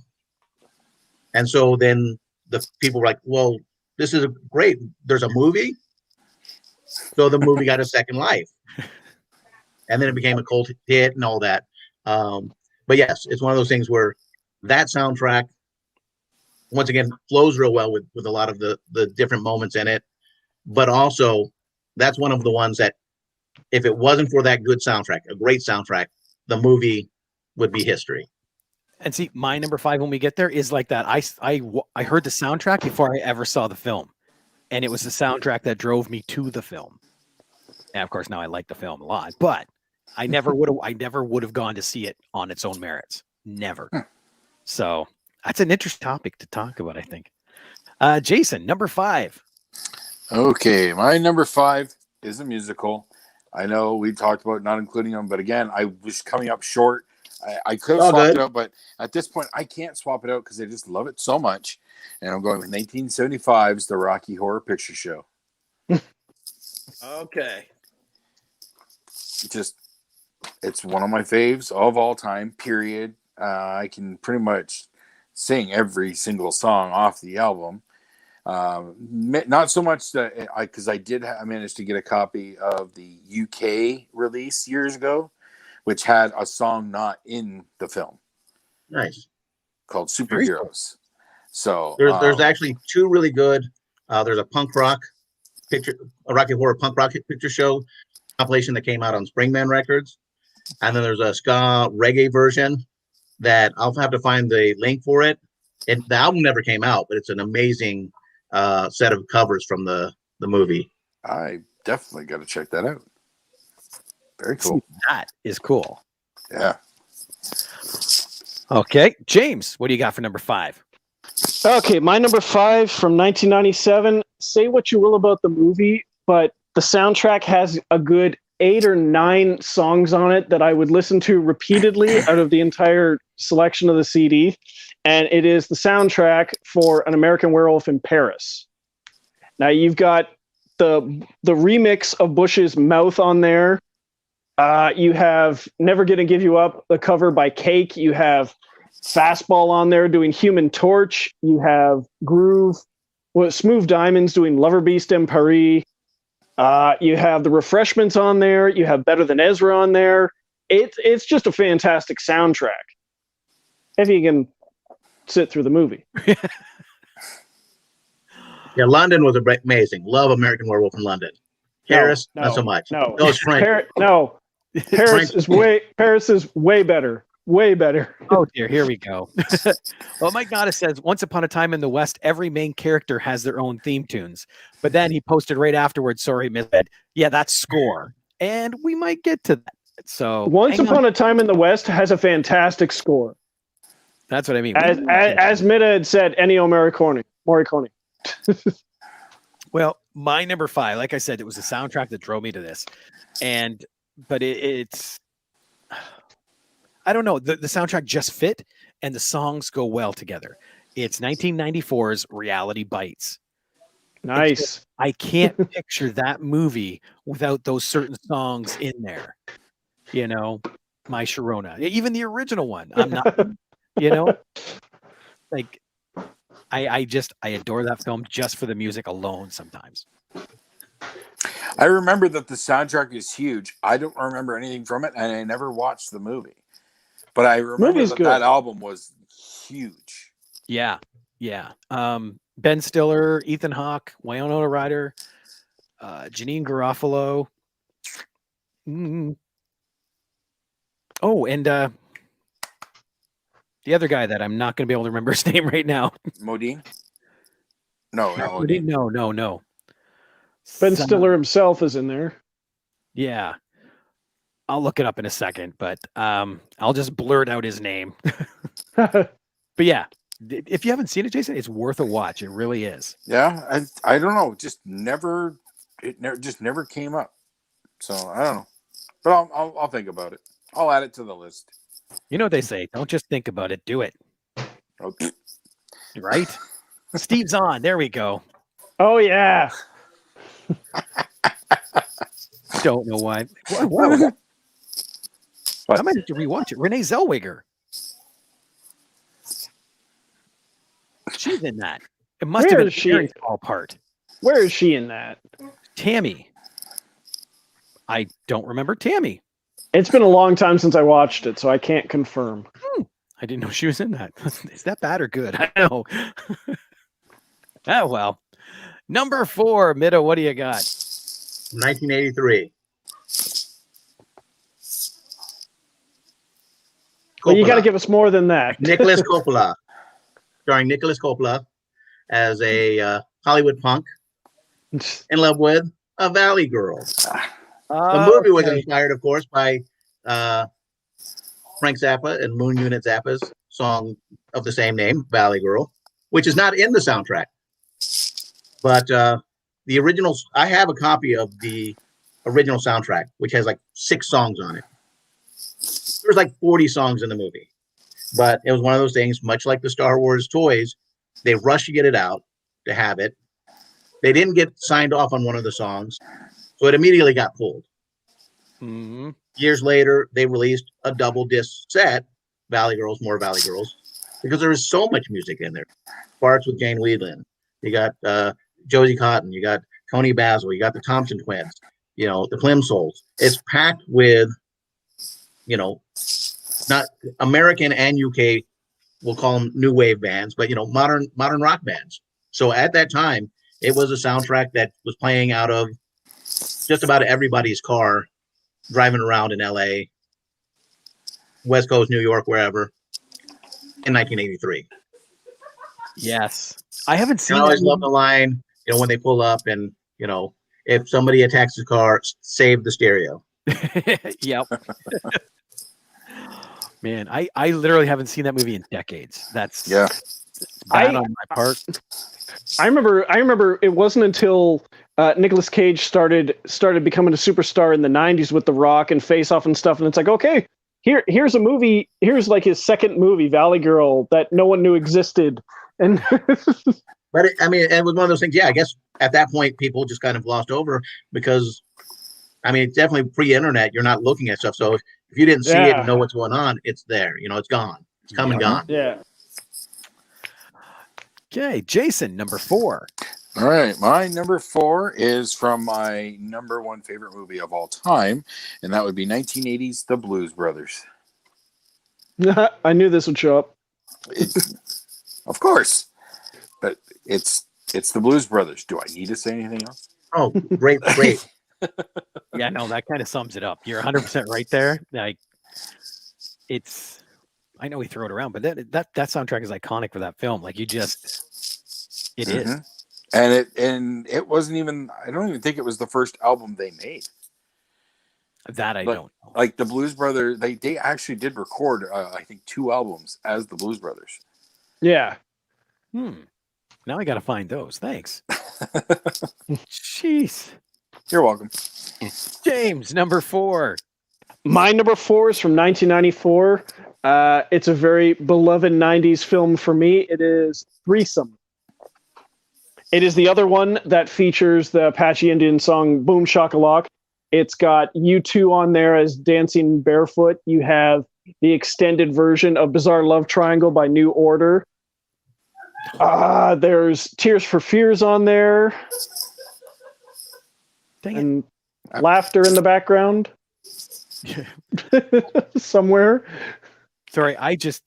And so then the people were like, well, this is great. There's a movie. So the movie got a second life. And then it became a cult hit and all that. But yes, it's one of those things where that soundtrack, once again, flows real well with a lot of the different moments in it. But also, that's one of the ones that, if it wasn't for that good soundtrack, a great soundtrack, the movie would be history. And see, my number 5 when we get there is like that. I heard the soundtrack before I ever saw the film, and it was the soundtrack that drove me to the film. And of course, now I like the film a lot, but I never would have gone to see it on its own merits. Never. So that's an interesting topic to talk about, I think. Jason, number 5. Okay, my number 5 is a musical. I know we talked about not including them, but again, I was coming up short. I could have swapped it out, but at this point, I can't swap it out because I just love it so much. And I'm going with 1975's The Rocky Horror Picture Show. Okay. It's one of my faves of all time, period. I can pretty much sing every single song off the album. Not so much that because I managed to get a copy of the UK release years ago, which had a song not in the film. Nice. Called Superheroes. So there's actually 2 really good. There's a punk rock picture, a Rocky Horror punk rock picture show compilation that came out on Springman Records, and then there's a ska reggae version that I'll have to find the link for it. The album never came out, but it's an amazing set of covers from the movie. I definitely got to check that out. Very cool. That is cool. Yeah. Okay, James, what do you got for number 5? Okay, my number 5 from 1997. Say what you will about the movie, but the soundtrack has a good 8 or 9 songs on it that I would listen to repeatedly out of the entire selection of the CD. And it is the soundtrack for An American Werewolf in Paris. Now you've got the remix of Bush's Mouth on there. You have Never Gonna Give You Up, the cover by Cake. You have Fastball on there doing Human Torch. You have Smooth Diamonds doing Lover Beast in Paris. You have the Refreshments on there. You have Better Than Ezra on there. It's just a fantastic soundtrack. If you can sit through the movie. Yeah, London was amazing. Love American Werewolf in London. Paris, not so much. No, Those French. Paris is way better. Way better. Oh dear, here we go. Well, Mike Nada says, once upon a time in the West, every main character has their own theme tunes. But then he posted right afterwards, sorry, misread. Yeah, that's Score. And we might get to that. So Once Upon a Time in the West has a fantastic score. That's what I mean. As Middagh had said, Ennio Morricone. Well, my number 5, like I said, it was the soundtrack that drove me to this, but it's I don't know, the soundtrack just fit, and the songs go well together. It's 1994's Reality Bites. Nice. I can't picture that movie without those certain songs in there. You know, My Sharona, even the original one. I'm not, you know, like I adore that film just for the music alone sometimes. I remember that the soundtrack is huge. I don't remember anything from it, and I never watched the movie. But I remember that album was huge. Yeah. Ben Stiller, Ethan Hawke, Winona Ryder, Janine Garofalo. Oh, and the other guy that I'm not going to be able to remember his name right now. Modine? No. No. Ben Stiller himself is in there. Yeah. I'll look it up in a second, but I'll just blurt out his name. But yeah, if you haven't seen it, Jason, it's worth a watch. It really is. Yeah, I don't know. It never came up. So I don't know. But I'll think about it. I'll add it to the list. You know what they say? Don't just think about it, do it. Okay. Right? Steve's on. There we go. Oh yeah. Don't know why. What? I might have to rewatch it. Renee Zellweger. She's in that. It must have been a very small part. Where is she in that? Tammy. I don't remember Tammy. It's been a long time since I watched it, so I can't confirm. I didn't know she was in that. Is that bad or good? I don't know. Oh, well. Number 4, Middagh, what do you got? 1983. Well, you got to give us more than that. Nicholas Coppola, starring Nicholas Coppola as a Hollywood punk in love with a Valley girl. The movie was inspired, of course, by Frank Zappa and Moon Unit Zappa's song of the same name, Valley Girl, which is not in the soundtrack. But the original, I have a copy of the original soundtrack, which has like 6 songs on it. There's like 40 songs in the movie. But it was one of those things, much like the Star Wars toys, they rushed to get it out to have it. They didn't get signed off on one of the songs, so it immediately got pulled. Mm-hmm. Years later, they released a double disc set, Valley Girls, More Valley Girls, because there was so much music in there. Parts with Jane Wiedlin. You got Josie Cotton. You got Tony Basil. You got the Thompson Twins. You know, the Plimsolls. It's packed with, you know, not American and UK, we'll call them new wave bands, but, you know, modern rock bands. So at that time, it was a soundtrack that was playing out of just about everybody's car driving around in LA, West Coast, New York, wherever, in 1983. Yes. I haven't seen I always love the line, you know, when they pull up and, you know, if somebody attacks the car, save the stereo. Yep. Man, I literally haven't seen that movie in decades. That's bad on my part. I remember it wasn't until Nicolas Cage started becoming a superstar in the 90s with The Rock and Face Off and stuff, and it's like, okay, here's a movie, here's like his second movie, Valley Girl, that no one knew existed. And but it was one of those things. Yeah, I guess at that point people just kind of glossed over because, I mean, it's definitely pre-internet. You're not looking at stuff, so if you didn't see it and know what's going on, it's there. You know, it's gone. It's come and gone. Yeah. Okay, Jason, number 4. All right, my number 4 is from my number 1 favorite movie of all time, and that would be 1980's The Blues Brothers. I knew this would show up. Of course, but it's The Blues Brothers. Do I need to say anything else? Oh, great. Yeah, no, that kind of sums it up. You're 100% right there. Like, it's, I know we throw it around, but that soundtrack is iconic for that film. Like, it is. And it wasn't even, I don't even think it was the first album they made. That I But- don't know. Like the Blues Brothers, they actually did record, I think, 2 albums as the Blues Brothers. Yeah. Now I got to find those. Thanks. Jeez. You're welcome. James, number 4. My number 4 is from 1994. It's a very beloved 90s film for me. It is Threesome. It is the other one that features the Apache Indian song Boom Shakalak. It's got U2 on there as Dancing Barefoot. You have the extended version of Bizarre Love Triangle by New Order. There's Tears for Fears on there. Dang it. And laughter in the background. Somewhere. Sorry,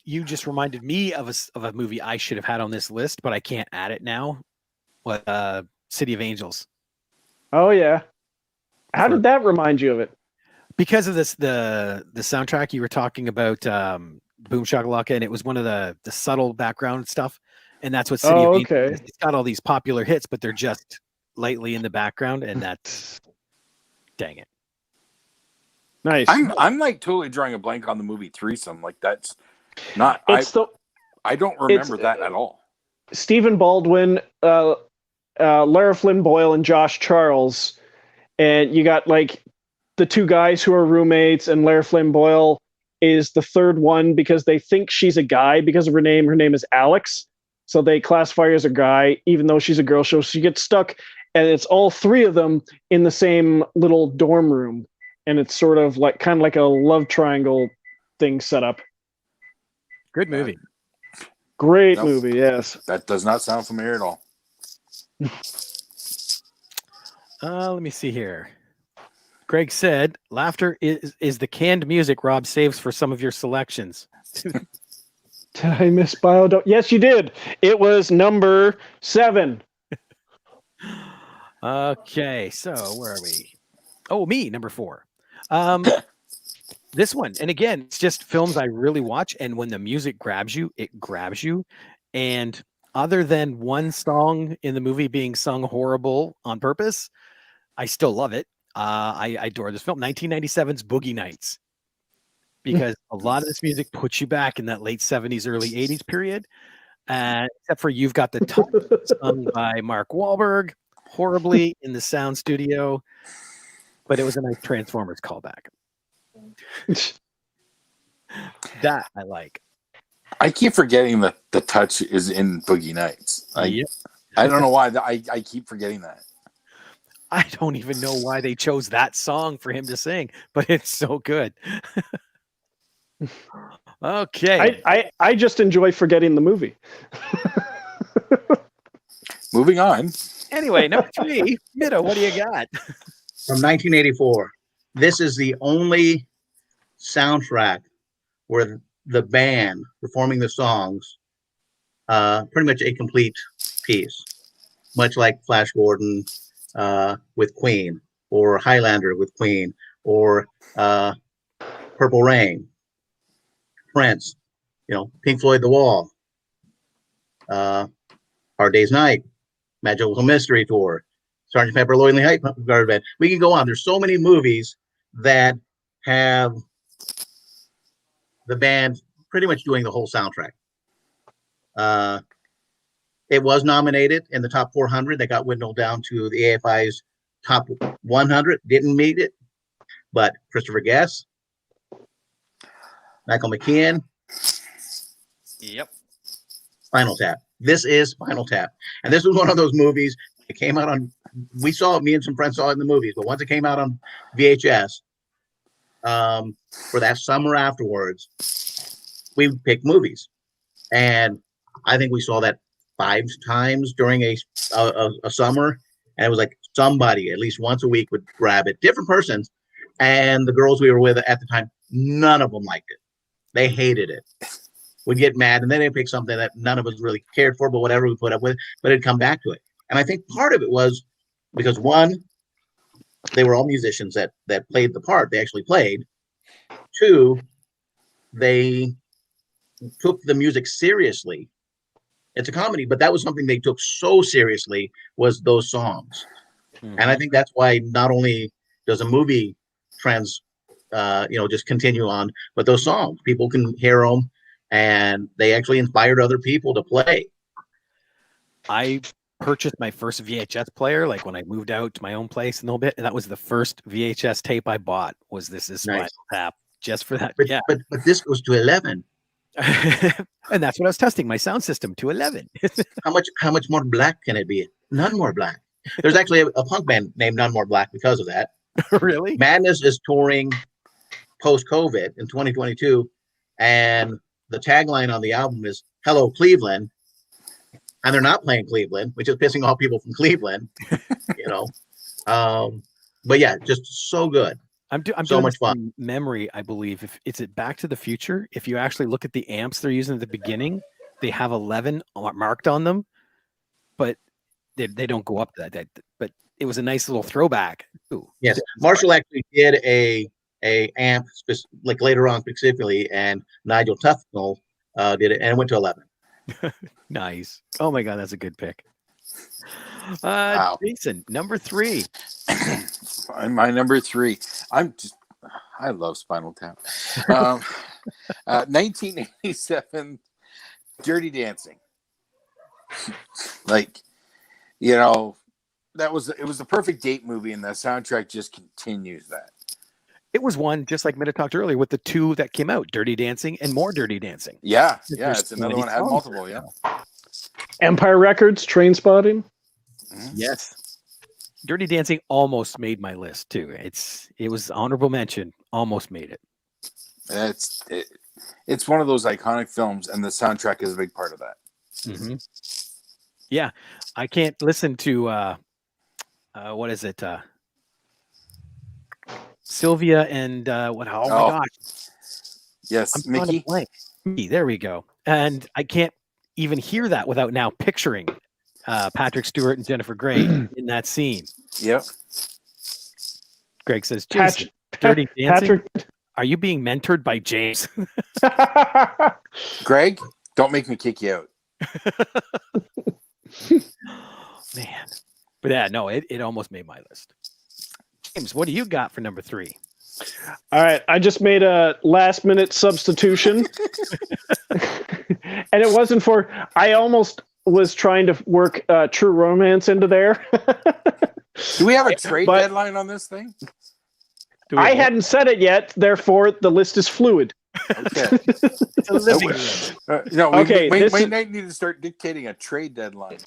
you just reminded me of a movie I should have had on this list, but I can't add it now. What City of Angels. Oh yeah. How did that remind you of it? Because of the soundtrack you were talking about, Boom Shakalaka, and it was one of the subtle background stuff, and that's what City of Angels is. It's got all these popular hits, but they're just lightly in the background, and that's dang it. Nice. I'm like totally drawing a blank on the movie Threesome. Like that's not. I don't remember that at all. Stephen Baldwin, Lara Flynn Boyle, and Josh Charles. And you got like the 2 guys who are roommates, and Lara Flynn Boyle is the third one because they think she's a guy because of her name. Her name is Alex. So they classify her as a guy, even though she's a girl. So she gets stuck, and it's all 3 of them in the same little dorm room. And it's sort of like kind of like a love triangle thing set up. Good movie. Great movie, yes. That does not sound familiar at all. Let me see here. Greg said, laughter is the canned music Rob saves for some of your selections. Did I miss Biodome? Yes, you did. It was number 7. Okay, so where are we? Oh, me, number 4. This one, and again, it's just films I really watch, and when the music grabs you, it grabs you. And other than one song in the movie being sung horrible on purpose, I still love it. I adore this film, 1997's Boogie Nights, because a lot of this music puts you back in that late 70s, early 80s period. Except for You've Got the Touch, sung by Mark Wahlberg, horribly in the sound studio, but it was a nice Transformers callback. That I like. I keep forgetting that the touch is in Boogie Nights. Yep. I don't know why. I keep forgetting that. I don't even know why they chose that song for him to sing, but it's so good. Okay. I just enjoy forgetting the movie. Moving on. Anyway, number 3, Middagh, what do you got? From 1984. This is the only soundtrack where the band performing the songs, pretty much a complete piece, much like Flash Gordon with Queen, or Highlander with Queen, or Purple Rain, Prince, Pink Floyd, The Wall, Hard Day's Night, Magical Mystery Tour, Sgt. Pepper Lonely Heart Guard Band. We can go on. There's so many movies that have the band pretty much doing the whole soundtrack. It was nominated in the top 400. They got dwindled down to the AFI's top 100. Didn't meet it, but Christopher Guest, Michael McKean. Yep. Spinal Tap. This is Spinal Tap, and this was one of those movies. It came out on. We saw it. Me and some friends saw it in the movies, but once it came out on VHS, for that summer afterwards, we picked movies, and I think we saw that 5 times during a summer, and it was like somebody at least once a week would grab it, different persons, and the girls we were with at the time, none of them liked it. They hated it. Would get mad, and then they'd pick something that none of us really cared for, but whatever we put up with, but it'd come back to it. And I think part of it was because, one, they were all musicians that played the part. They actually played. 2, they took the music seriously. It's a comedy, but that was something they took so seriously, was those songs. Mm-hmm. And I think that's why not only does a movie just continue on with those songs. People can hear them, and they actually inspired other people to play. I purchased my first VHS player like when I moved out to my own place a little bit, and that was the first VHS tape I bought. Was this Spinal Nice. Tap just for that? But, Yeah, but this goes to 11. and that's what I was testing my sound system to 11. How much more black can it be? None More Black. There's actually a punk band named None More Black because of that. Really? Madness is touring post-COVID in 2022, and the tagline on the album is "Hello Cleveland," and they're not playing Cleveland, which is pissing off people from Cleveland. But yeah, just so good. I'm So doing much this fun. from memory, I believe. If it's Back to the Future, if you actually look at the amps they're using at the beginning, they have 11 marked on them, but they don't go up to that. But it was a nice little throwback. Ooh. Yes, Marshall actually did a amp like later on specifically, and Nigel Tufnell did it, and it went to 11. Nice. Oh my God, that's a good pick. Wow. Jason, number 3. My number 3. I love Spinal Tap. 1987, Dirty Dancing. Like, it was the perfect date movie, and the soundtrack just continues that. It was one, just like Middagh talked earlier, with the 2 that came out, Dirty Dancing and More Dirty Dancing. Yeah, There's it's so another many one. Had songs. multiple, yeah. Empire Records, Train Spotting. Yes. Dirty Dancing almost made my list too. It was honorable mention, almost made it. It's one of those iconic films, and the soundtrack is a big part of that. Mm-hmm. Yeah, I can't listen to what is it? Sylvia and what? Oh my gosh! Yes, I'm drawing a Mickey. blank. Mickey, there we go. And I can't even hear that without now picturing Patrick Stewart and Jennifer Grey in that scene. Yep. Greg says, Jason, Dirty Dancing? Are you being mentored by James? Greg, don't make me kick you out. Man. But yeah, no, it almost made my list. James, what do you got for number 3? All right, I just made a last-minute substitution. And it wasn't for... I almost was trying to work True Romance into there. Do we have a trade deadline on this thing? I hadn't said it yet, therefore the list is fluid. Okay. It's a living list. No, Okay, we this might need to start dictating a trade deadline.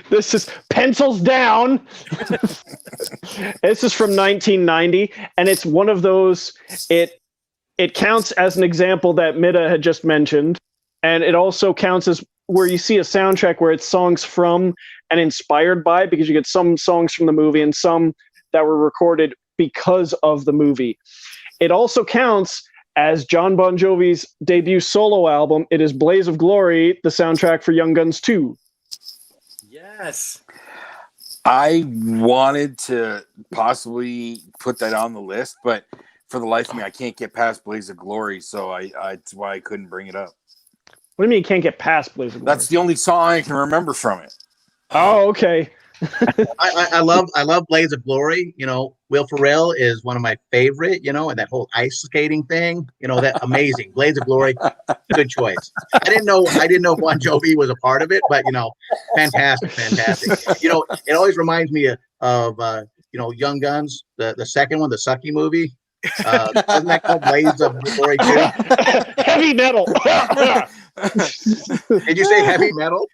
This is pencils down. This is from 1990, and it's one of those. It counts as an example that Middagh had just mentioned, and it also counts as where you see a soundtrack where it's songs from and inspired by, because you get some songs from the movie and some that were recorded because of the movie. It also counts as John Bon Jovi's debut solo album. It is Blaze of Glory, the soundtrack for Young Guns 2. Yes. I wanted to possibly put that on the list, but for the life of me, I can't get past Blaze of Glory, so that's why I couldn't bring it up. What do you mean you can't get past Blaze of Glory? That's the only song I can remember from it. Oh, okay. I love Blades of Glory. Will Ferrell is one of my favorite. And that whole ice skating thing. That amazing Blades of Glory. Good choice. I didn't know Bon Jovi was a part of it, but fantastic. It always reminds me of Young Guns, the second one, the Sucky movie. Isn't that called Blades of Glory too? Heavy metal. Did you say heavy metal?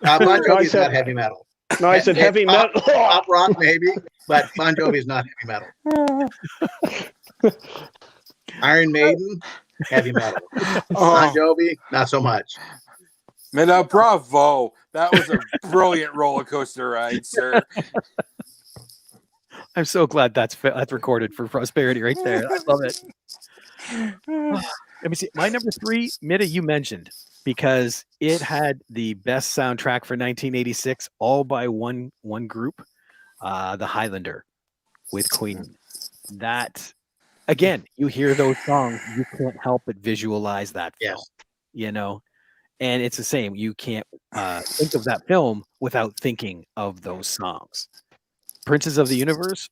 Bon Jovi is not heavy metal. No, I said heavy metal. Pop rock maybe, but Bon Jovi is not heavy metal. Iron Maiden, heavy metal. Bon Jovi, not so much. Middagh, bravo. That was a brilliant roller coaster ride, sir. I'm so glad that's recorded for prosperity right there. I love it. Let me see. My number 3, Middagh, you mentioned, because it had the best soundtrack for 1986, all by one group, the Highlander with Queen. That, again, you hear those songs, you can't help but visualize that film. Yes. And it's the same. You can't think of that film without thinking of those songs. Princes of the Universe,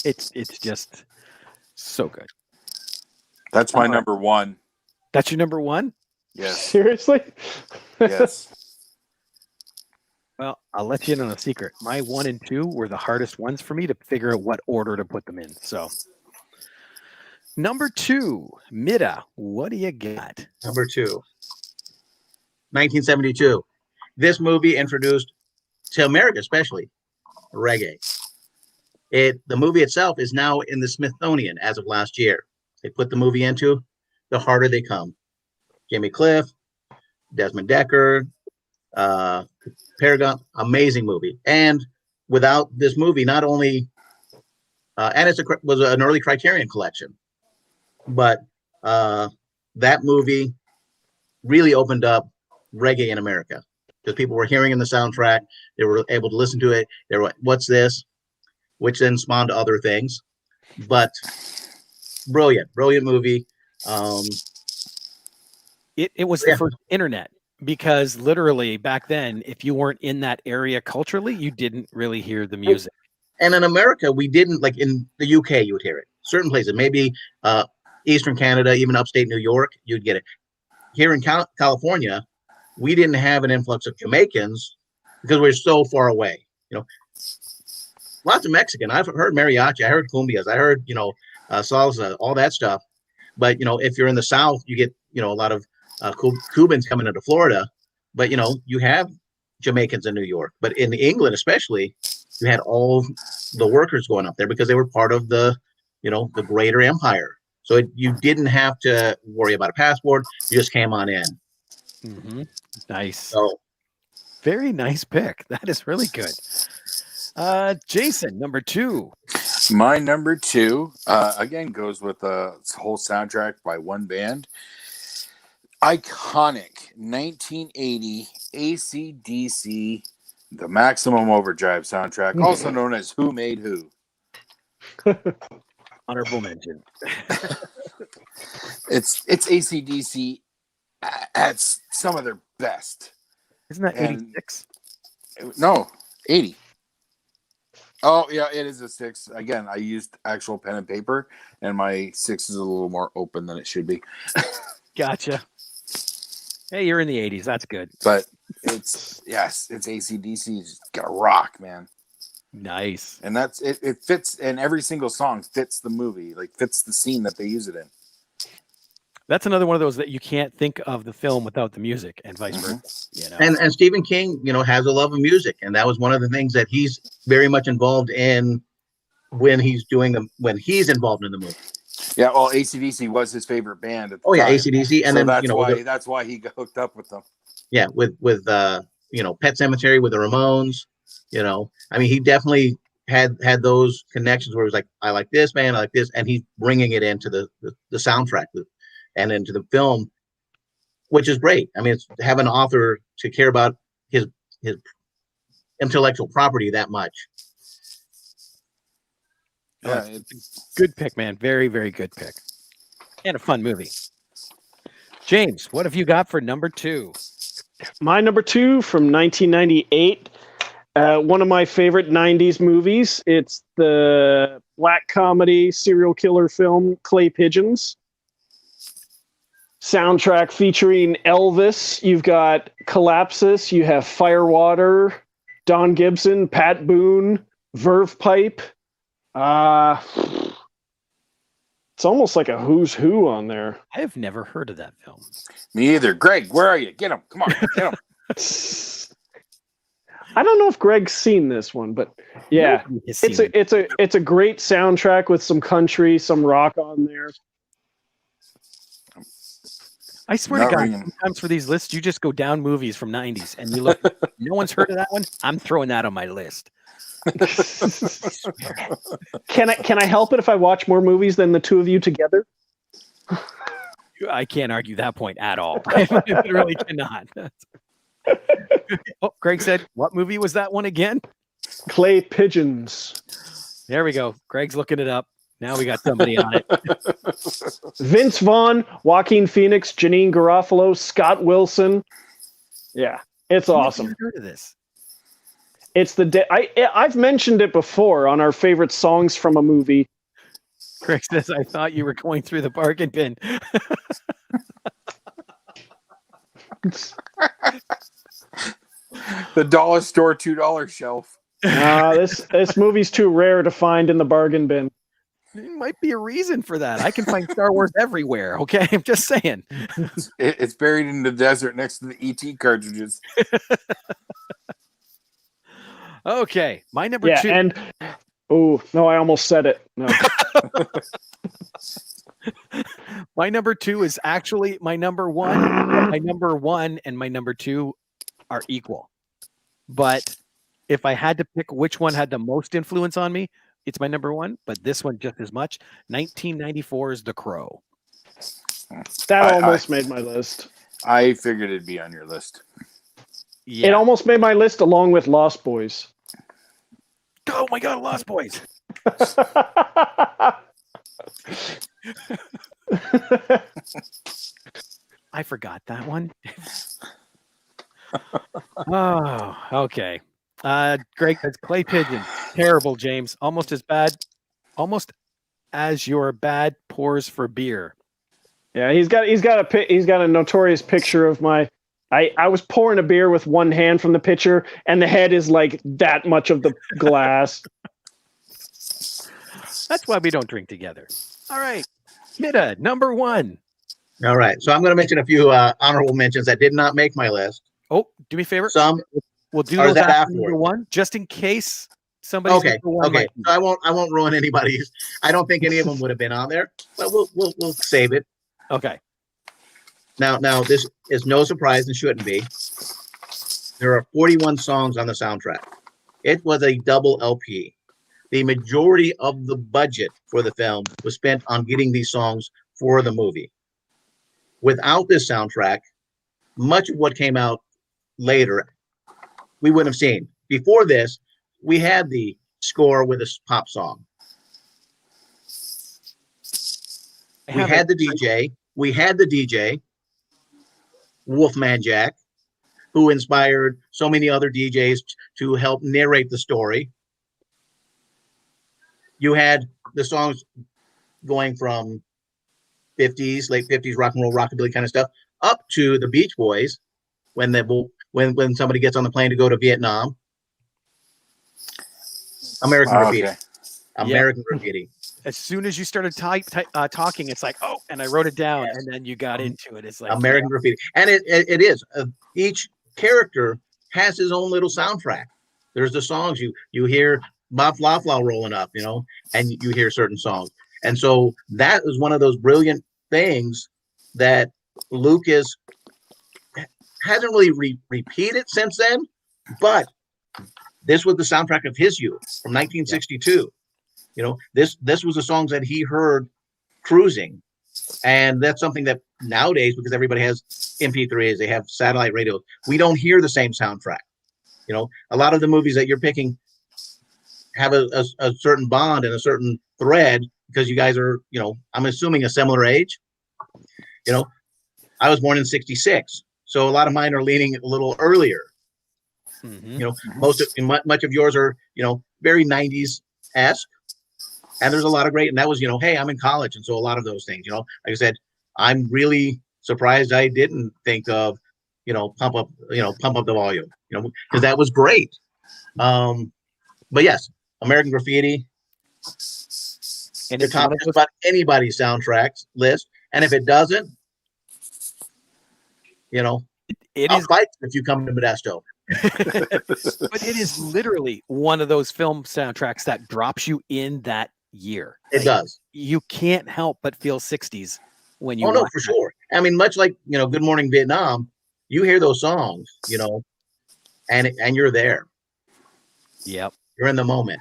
It's just so good. That's my All right. number one. That's your number one? Yes. Seriously? Yes. Well, I'll let you in on a secret. My 1 and 2 were the hardest ones for me to figure out what order to put them in. So, number 2, Middagh, what do you got? Number 2, 1972. This movie introduced to America, especially reggae. The movie itself is now in the Smithsonian as of last year. They put the movie into The Harder They Come. Jimmy Cliff, Desmond Decker, Paragon, amazing movie. And without this movie, not only, and was an early Criterion collection, but that movie really opened up reggae in America because people were hearing in the soundtrack. They were able to listen to it. They were, what's this? Which then spawned other things. But brilliant movie. It was the first internet, because literally back then, if you weren't in that area culturally, you didn't really hear the music. And in America, we didn't, like in the UK, you would hear it. Certain places, maybe Eastern Canada, even upstate New York, you'd get it. Here in California, we didn't have an influx of Jamaicans because we're so far away. You know, lots of Mexican. I've heard mariachi. I heard cumbias. I heard, salsa, all that stuff. But, if you're in the South, you get, a lot of Cubans coming into Florida. But, you have Jamaicans in New York. But in England, especially, you had all the workers going up there because they were part of the greater empire. So you didn't have to worry about a passport. You just came on in. Mm-hmm. Nice. So, very nice pick. That is really good. Jason, number 2. My number 2, again, goes with the whole soundtrack by one band. Iconic 1980 AC/DC, the Maximum Overdrive soundtrack, also known as Who Made Who. Honorable mention. It's AC/DC at some of their best. Isn't that 86? No, 80. Oh, yeah, it is a 6. Again, I used actual pen and paper, and my 6 is a little more open than it should be. Gotcha. Hey, you're in the 80s. That's good. But it's AC/DC. It's got a rock, man. Nice. And that's it. It fits, and every single song fits the movie, like fits the scene that they use it in. That's another one of those that you can't think of the film without the music, and vice versa. And Stephen King, has a love of music, and that was one of the things that he's very much involved in when he's involved in the movie. Yeah, well, AC/DC was his favorite band at the time. Yeah, AC/DC, and so then that's why he got hooked up with them. Yeah, with Pet Sematary with the Ramones. He definitely had those connections where it was like, I like this band, I like this, and he's bringing it into the soundtrack and into the film, which is great. It's have an author to care about his intellectual property that much. Yeah, it's a good pick, man. Very, very good pick. And a fun movie. James, what have you got for number 2? My number 2 from 1998. One of my favorite 90s movies. It's the black comedy serial killer film Clay Pigeons. Soundtrack featuring Elvis. You've got Collapsus. You have Firewater, Don Gibson, Pat Boone, Verve Pipe. It's almost like a who's who on there. I have never heard of that film. Me either. Greg, where are you? Get him. Come on, get him. I don't know if Greg's seen this one, but yeah, it's a great soundtrack with some country, some rock on there. I swear to God, sometimes for these lists, you just go down movies from 90s and you look, no one's heard of that one? I'm throwing that on my list. Can I help it if I watch more movies than the two of you together? I can't argue that point at all. I literally cannot. Oh, Greg said, what movie was that one again? Clay Pigeons. There we go. Greg's looking it up. Now we got somebody on it. Vince Vaughn, Joaquin Phoenix, Janine Garofalo, Scott Wilson. Yeah, it's awesome. I've never heard of this. It's the I've mentioned it before on our favorite songs from a movie. Craig says, I thought you were going through the bargain bin. The dollar store $2 shelf. This movie's too rare to find in the bargain bin. There might be a reason for that. I can find Star Wars everywhere. Okay, I'm just saying. It's buried in the desert next to the ET cartridges. Okay, my number two. And oh no, I almost said it. No. My number two is actually my number one. My number one and my number two are equal. But if I had to pick which one had the most influence on me, it's my number one, but this one just as much. 1994 is The Crow. That almost made my list. I figured it'd be on your list. Yeah. It almost made my list along with Lost Boys. Oh my God, Lost Boys. I forgot that one. Oh, okay. Greg says Clay Pigeon. Terrible, James. Almost as bad. Almost as your bad pours for beer. Yeah, he's got a notorious picture of my. I was pouring a beer with one hand from the pitcher, and the head is like that much of the glass. That's why we don't drink together. All right, Middagh, number one. All right, so I'm going to mention a few honorable mentions that did not make my list. Oh, do me a favor. Some we'll do or is those that after afterward? number one, just in case somebody. Okay. So I won't ruin anybody's. I don't think any of them would have been on there, but we'll save it. Okay. Now this is no surprise and shouldn't be. There are 41 songs on the soundtrack. It was a double LP. The majority of the budget for the film was spent on getting these songs for the movie. Without this soundtrack, much of what came out later, we wouldn't have seen. Before this, we had the score with a pop song. We had the DJ, Wolfman Jack, who inspired so many other DJs to help narrate the story. You had the songs going from 50s, late 50s rock and roll, rockabilly kind of stuff, up to the Beach Boys when somebody gets on the plane to go to Vietnam. American Graffiti. American Graffiti. As soon as you started talking, it's like, oh, and I wrote it down, and then you got into it. It's like American Graffiti, and it is. Each character has his own little soundtrack. There's the songs you hear Bob Fla Fla rolling up, and you hear certain songs, and so that is one of those brilliant things that Lucas hasn't really repeated since then, but this was the soundtrack of his youth from 1962. This was the songs that he heard cruising. And that's something that nowadays, because everybody has MP3s, they have satellite radios, we don't hear the same soundtrack. A lot of the movies that you're picking have a certain bond and a certain thread because you guys are, I'm assuming a similar age. I was born in 66. So a lot of mine are leaning a little earlier. Mm-hmm. Much of yours are, very 90s-esque. And there's a lot of great, and that was, hey, I'm in college. And so a lot of those things, like I said, I'm really surprised I didn't think of, pump up the volume, because that was great. But yes, American Graffiti, and the top just about anybody's soundtracks list. And if it doesn't, I'll fight if you come to Modesto. But it is literally one of those film soundtracks that drops you in that year. It does. You can't help but feel 60s when you. Oh no, for sure. I mean, much like Good Morning Vietnam, you hear those songs, and you're there. Yep, you're in the moment.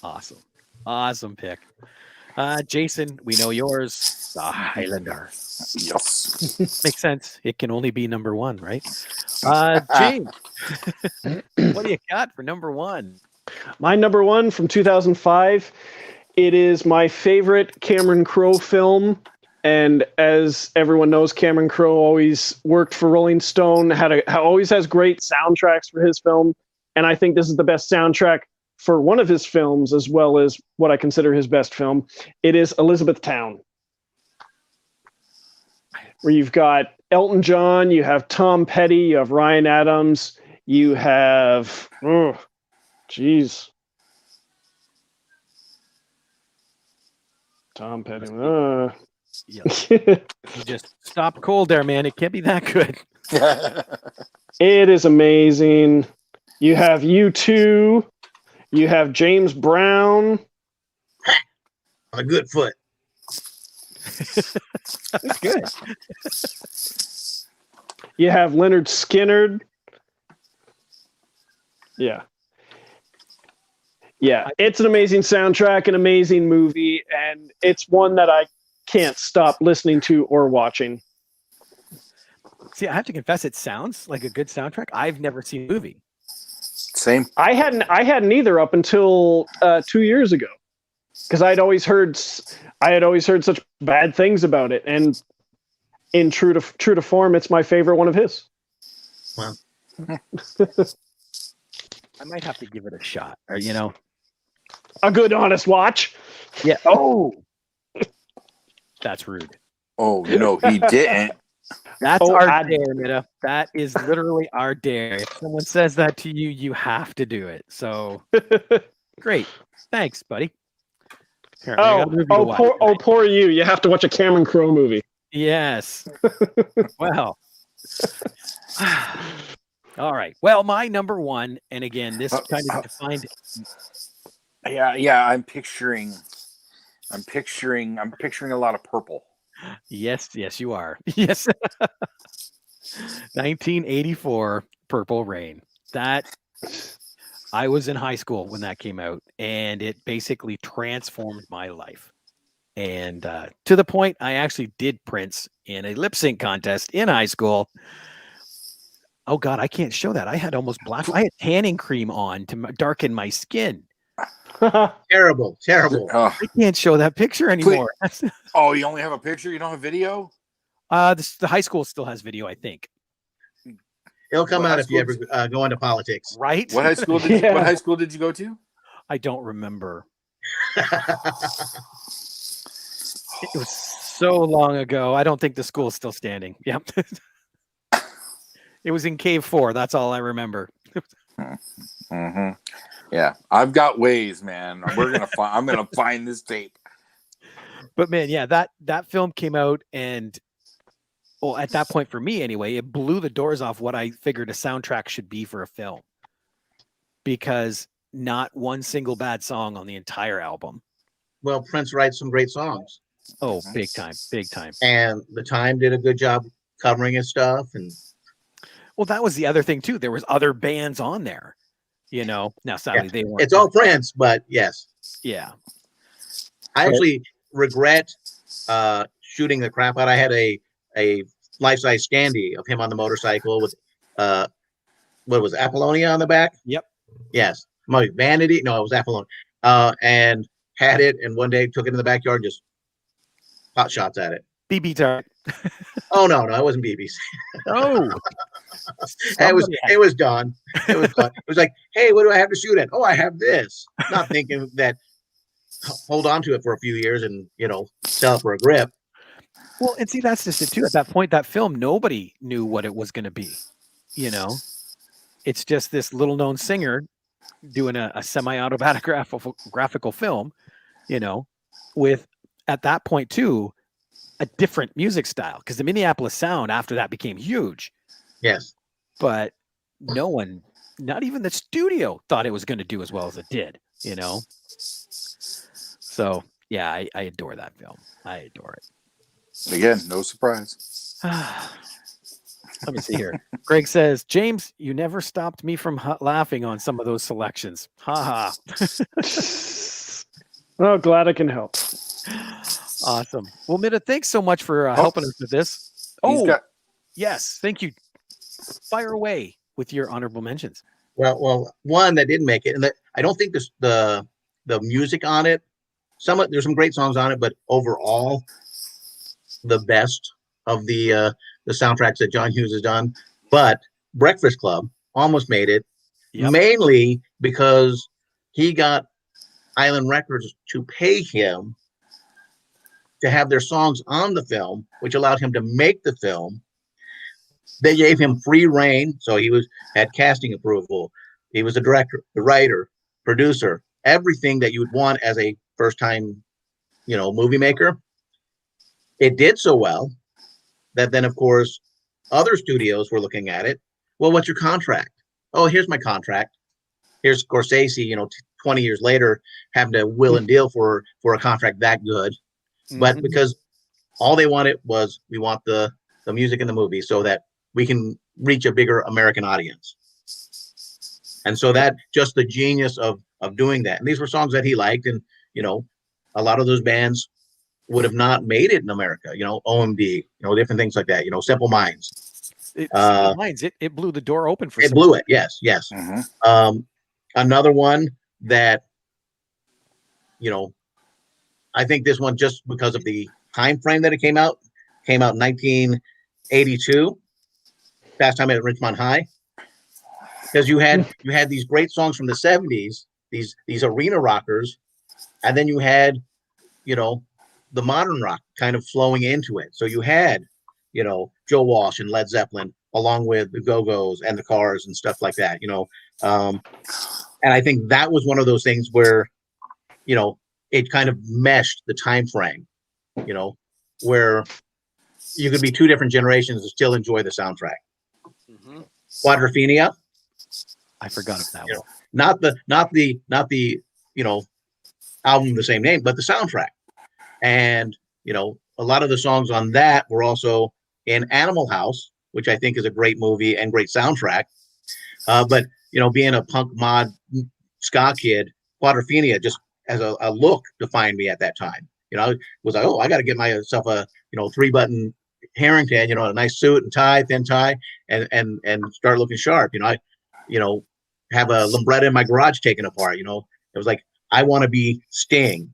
Awesome pick. Jason, we know yours. The Highlander. Yes. Makes sense. It can only be number one, right? James, what do you got for number one? My number one from 2005. It is my favorite Cameron Crowe film. And as everyone knows, Cameron Crowe always worked for Rolling Stone, always has great soundtracks for his film. and I think this is the best soundtrack for one of his films, as well as what I consider his best film. It is Elizabethtown, where you've got Elton John, you have Tom Petty, you have Ryan Adams, you have Tom Petty. Yeah. You just stop cold there, man. It can't be that good. It is amazing. You have U2, you have James Brown. On a good foot. That's good. You have Leonard Skinner. Yeah. Yeah, it's an amazing soundtrack, an amazing movie, and it's one that I can't stop listening to or watching. See, I have to confess, it sounds like a good soundtrack. I've never seen the movie. Same. I hadn't either up until 2 years ago, because I had always heard such bad things about it, and in true to form, it's my favorite one of his. Wow. I might have to give it a shot, or A good honest watch. Yeah. Oh, that's rude. Oh, he didn't. That's our dare, Middagh. That is literally our dare. If someone says that to you, you have to do it. So great. Thanks, buddy. Apparently poor you. You have to watch a Cameron Crowe movie. Yes. Well. All right. Well, my number one, and again, this kind of defined. Yeah. I'm picturing a lot of purple. Yes, you are. Yes. 1984, Purple Rain. That I was in high school when that came out, and it basically transformed my life. And to the point, I actually did Prince in a lip sync contest in high school. Oh God, I can't show that. I had almost black. I had tanning cream on to darken my skin. Terrible. I can't show that picture anymore. Oh, you only have a picture? You don't have video? The high school still has video, I think. It'll come out if you ever go into politics. Right? What high school did you go to? I don't remember. It was so long ago. I don't think the school's still standing. Yep. It was in Cave 4. That's all I remember. Mm-hmm. Yeah, I've got ways, man. I'm gonna find this tape. But man, yeah, that film came out, and well, at that point for me anyway, it blew the doors off what I figured a soundtrack should be for a film, because not one single bad song on the entire album. Well, Prince writes some great songs. Oh, big time. And The Time did a good job covering his stuff, and well, that was the other thing too. There was other bands on there. Now sadly they weren't. It's all Prince, but yes. Yeah. I actually regret shooting the crap out. I had a life-size standee of him on the motorcycle with what was it, Apollonia on the back? Yep. Yes. Vanity? No, it was Apollonia. And had it, and one day took it in the backyard and just pot shots at it. BB Tart. Oh no, it wasn't BB's. Oh. It was done. It was done. It was like, hey, what do I have to shoot at? Oh, I have this. Not thinking that hold on to it for a few years and sell it for a grip. Well, and see, that's just it too. At that point, that film, nobody knew what it was going to be. It's just this little known singer doing a semi-autobiographical film, with at that point too a different music style, because the Minneapolis sound after that became huge. Yes. But no one, not even the studio, thought it was going to do as well as it did, So, yeah, I adore that film. I adore it. Again, no surprise. Let me see here. Greg says, James, you never stopped me from laughing on some of those selections. Ha ha. Well, glad I can help. Awesome. Well, Middagh, thanks so much for helping us with this. Yes. Thank you. Fire away with your honorable mentions. Well, one that didn't make it, and I don't think the music on it. There's some great songs on it, but overall, the best of the soundtracks that John Hughes has done. But Breakfast Club almost made it. Yep. mainly because he got Island Records to pay him to have their songs on the film, which allowed him to make the film. They gave him free reign, so he had casting approval. He was the director, the writer, producer, everything that you would want as a first-time, movie maker. It did so well that then, of course, other studios were looking at it. Well, what's your contract? Oh, here's my contract. Here's Scorsese, 20 years later, having to will and deal for a contract that good. But because all they wanted was, we want the music in the movie so that we can reach a bigger American audience. And so that just the genius of doing that. And these were songs that he liked. And, a lot of those bands would have not made it in America, OMD, different things like that, Simple Minds. Simple Minds, it blew the door open for it. Blew it. Yes. Another one that, I think this one, just because of the time frame that it came out in 1982, Fast Time at Ridgemont High, because you had these great songs from the 70s, these arena rockers, and then you had, the modern rock kind of flowing into it. So you had, Joe Walsh and Led Zeppelin, along with the Go-Go's and the Cars and stuff like that, and I think that was one of those things where, it kind of meshed the time frame, where you could be two different generations and still enjoy the soundtrack. Quadrophenia. I forgot of that one. Not the album the same name, but the soundtrack. And a lot of the songs on that were also in Animal House, which I think is a great movie and great soundtrack. But being a punk mod ska kid, Quadrophenia just as a look defined me at that time. I was like, oh, I got to get myself a 3-button Harrington, a nice suit and tie, thin tie, and start looking sharp. I have a Lambretta in my garage taken apart. It was like, I want to be Sting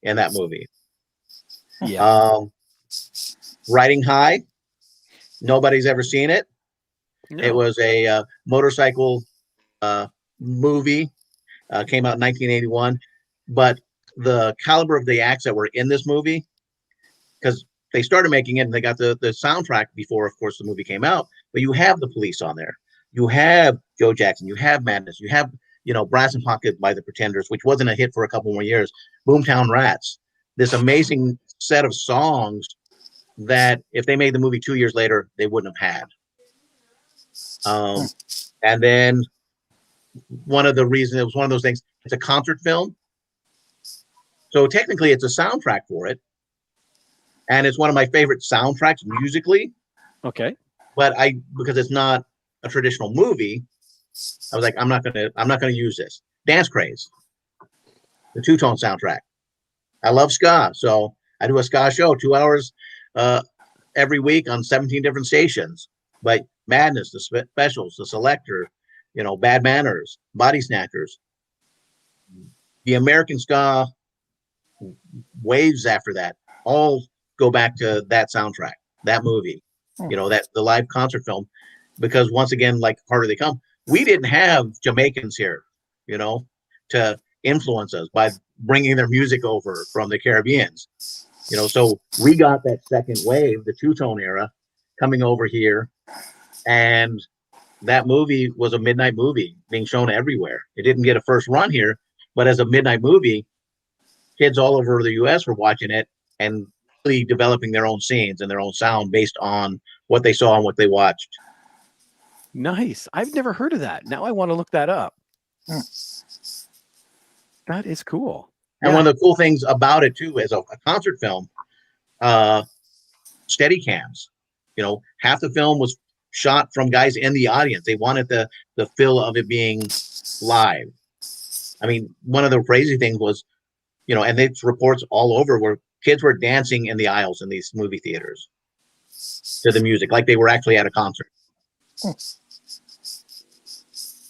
in that movie. Yeah. Riding High. Nobody's ever seen it. No. It was a motorcycle movie. Came out in 1981. But the caliber of the acts that were in this movie, because they started making it and they got the soundtrack before, of course, the movie came out. But you have the Police on there. You have Joe Jackson. You have Madness. You have, Brass and Pocket by the Pretenders, which wasn't a hit for a couple more years. Boomtown Rats. This amazing set of songs that if they made the movie 2 years later, they wouldn't have had. And then one of the reasons, it was one of those things, it's a concert film. So technically it's a soundtrack for it. And it's one of my favorite soundtracks musically. Okay. But because it's not a traditional movie, I was like, I'm not gonna use this. Dance Craze, the two-tone soundtrack. I love ska, so I do a ska show, 2 hours every week on 17 different stations. But Madness, the Specials, the Selector, Bad Manners, Body Snatchers, the American ska waves after that all go back to that soundtrack, that movie, that the live concert film. Because once again, like Harder They Come, we didn't have Jamaicans here, to influence us by bringing their music over from the Caribbeans. So we got that second wave, the two-tone era, coming over here, and that movie was a midnight movie being shown everywhere. It didn't get a first run here, but as a midnight movie, kids all over the U.S. were watching it and really developing their own scenes and their own sound based on what they saw and what they watched. Nice. I've never heard of that. Now I want to look that up. That is cool. And one of the cool things about it too, as a concert film, steady cams. Half the film was shot from guys in the audience. They wanted the feel of it being live. I mean, one of the crazy things was, and it's reports all over where kids were dancing in the aisles in these movie theaters to the music, like they were actually at a concert.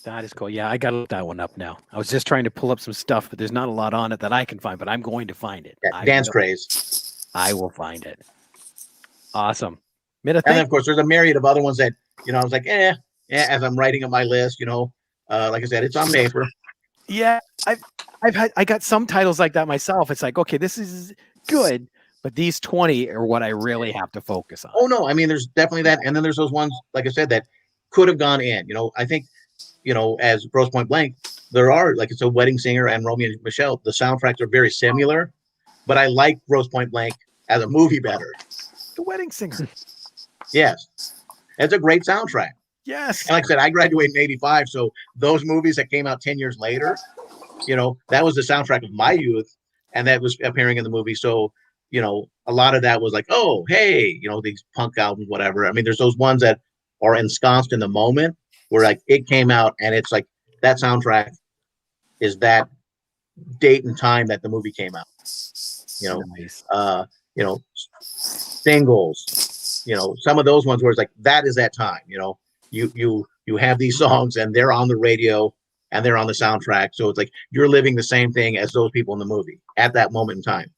That is cool. Yeah, I got to look that one up now. I was just trying to pull up some stuff, but there's not a lot on it that I can find, but I'm going to find it. Yeah, Dance Craze. I will find it. Awesome. And then, of course, there's a myriad of other ones that, I was like, as I'm writing up my list, Like I said, it's on paper. Yeah, I got some titles like that myself. It's like, okay, this is good, but these 20 are what I really have to focus on. Oh no, I mean, there's definitely that, and then there's those ones, like I said, that could have gone in. I think, as Grosse Point Blank, there are, like, it's a Wedding Singer and Romeo and Michelle. The soundtracks are very similar, but I like Grosse Point Blank as a movie better. The Wedding Singer. Yes, it's a great soundtrack. Yes. And like I said, I graduated in '85, so those movies that came out 10 years later, that was the soundtrack of my youth, and that was appearing in the movie. So, a lot of that was like, oh, hey, these punk albums, whatever. I mean, there's those ones that are ensconced in the moment where, like, it came out and it's like that soundtrack is that date and time that the movie came out. Nice. Singles, some of those ones where it's like, that is that time, you have these songs and they're on the radio and they're on the soundtrack. So it's like you're living the same thing as those people in the movie at that moment in time.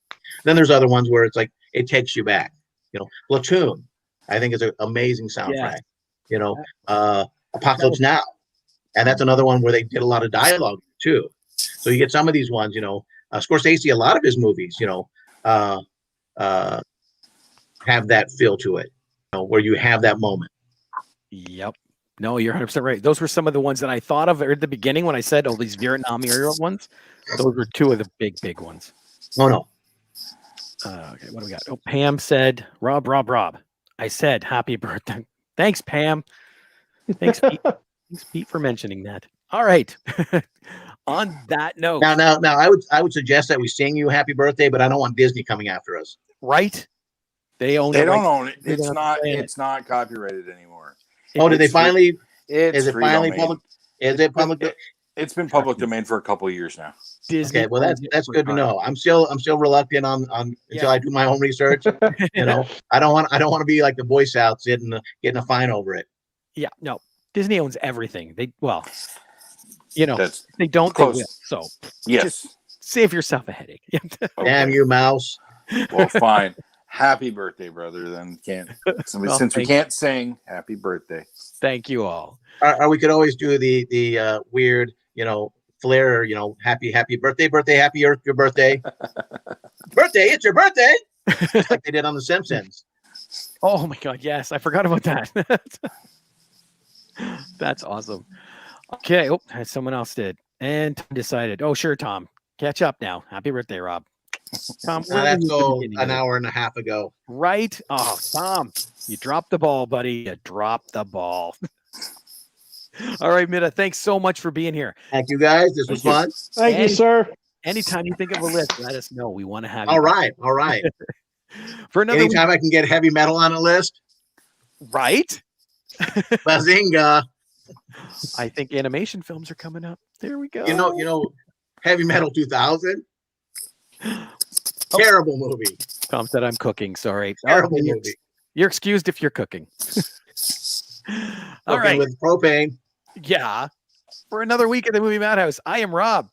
Then there's other ones where it's like it takes you back. Platoon, I think is an amazing soundtrack. Apocalypse Now, and that's another one where they did a lot of dialogue too. So you get some of these ones. Scorsese, a lot of his movies, have that feel to it, where you have that moment. Yep. No, you're 100% right. Those were some of the ones that I thought of at the beginning when I said, oh, these Vietnam era ones. Those were two of the big ones. Oh, no. Okay, what do we got? Oh, Pam said, Rob. I said, happy birthday. Thanks, Pam. Thanks, Pete. Thanks, Pete, for mentioning that. All right. On that note. Now, I would suggest that we sing you happy birthday, but I don't want Disney coming after us. Right? They own it. They don't own it. It's not copyrighted anymore. Oh, did they finally? Is it finally public? Is it public? It's been public domain for a couple of years now. Disney. Okay, well that's good to know. I'm still reluctant on until I do my own research. I don't want to be like the Boy Scouts getting a fine over it. Yeah, no. Disney owns everything. They don't. They will. So yes, just save yourself a headache. Okay. Damn you, mouse. Well, fine. Happy birthday, brother. Then since we can't sing, happy birthday. Thank you all. Or we could always do the weird, flair, happy birthday, happy your birthday. Birthday, it's your birthday. Just like they did on The Simpsons. Oh my God, yes. I forgot about that. That's awesome. Okay. Oh, someone else did. And Tom decided, oh, sure, Tom. Catch up now. Happy birthday, Rob. Tom, that's an hour and a half ago. Right? Oh, Tom, you dropped the ball, buddy. You dropped the ball. All right, Middagh, thanks so much for being here. Thank you, guys. This was fun. Thank you, sir. Anytime you think of a list, let us know. We want to have you. All right. For another anytime I can get heavy metal on a list. Right? Bazinga. I think animation films are coming up. There we go. Heavy Metal 2000. Terrible movie. Tom said I'm cooking. Sorry. Terrible movie. You're excused if you're cooking. All right. With propane. Yeah. For another week at the Movie Madhouse, I am Rob.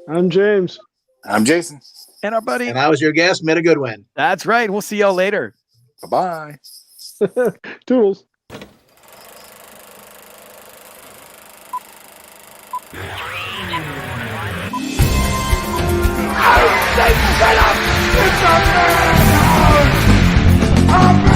I'm James. I'm Jason. And our buddy. And I was your guest, Middagh Goodwin. That's right. We'll see y'all later. Bye-bye. Toodles. Shut up! It's a madhouse!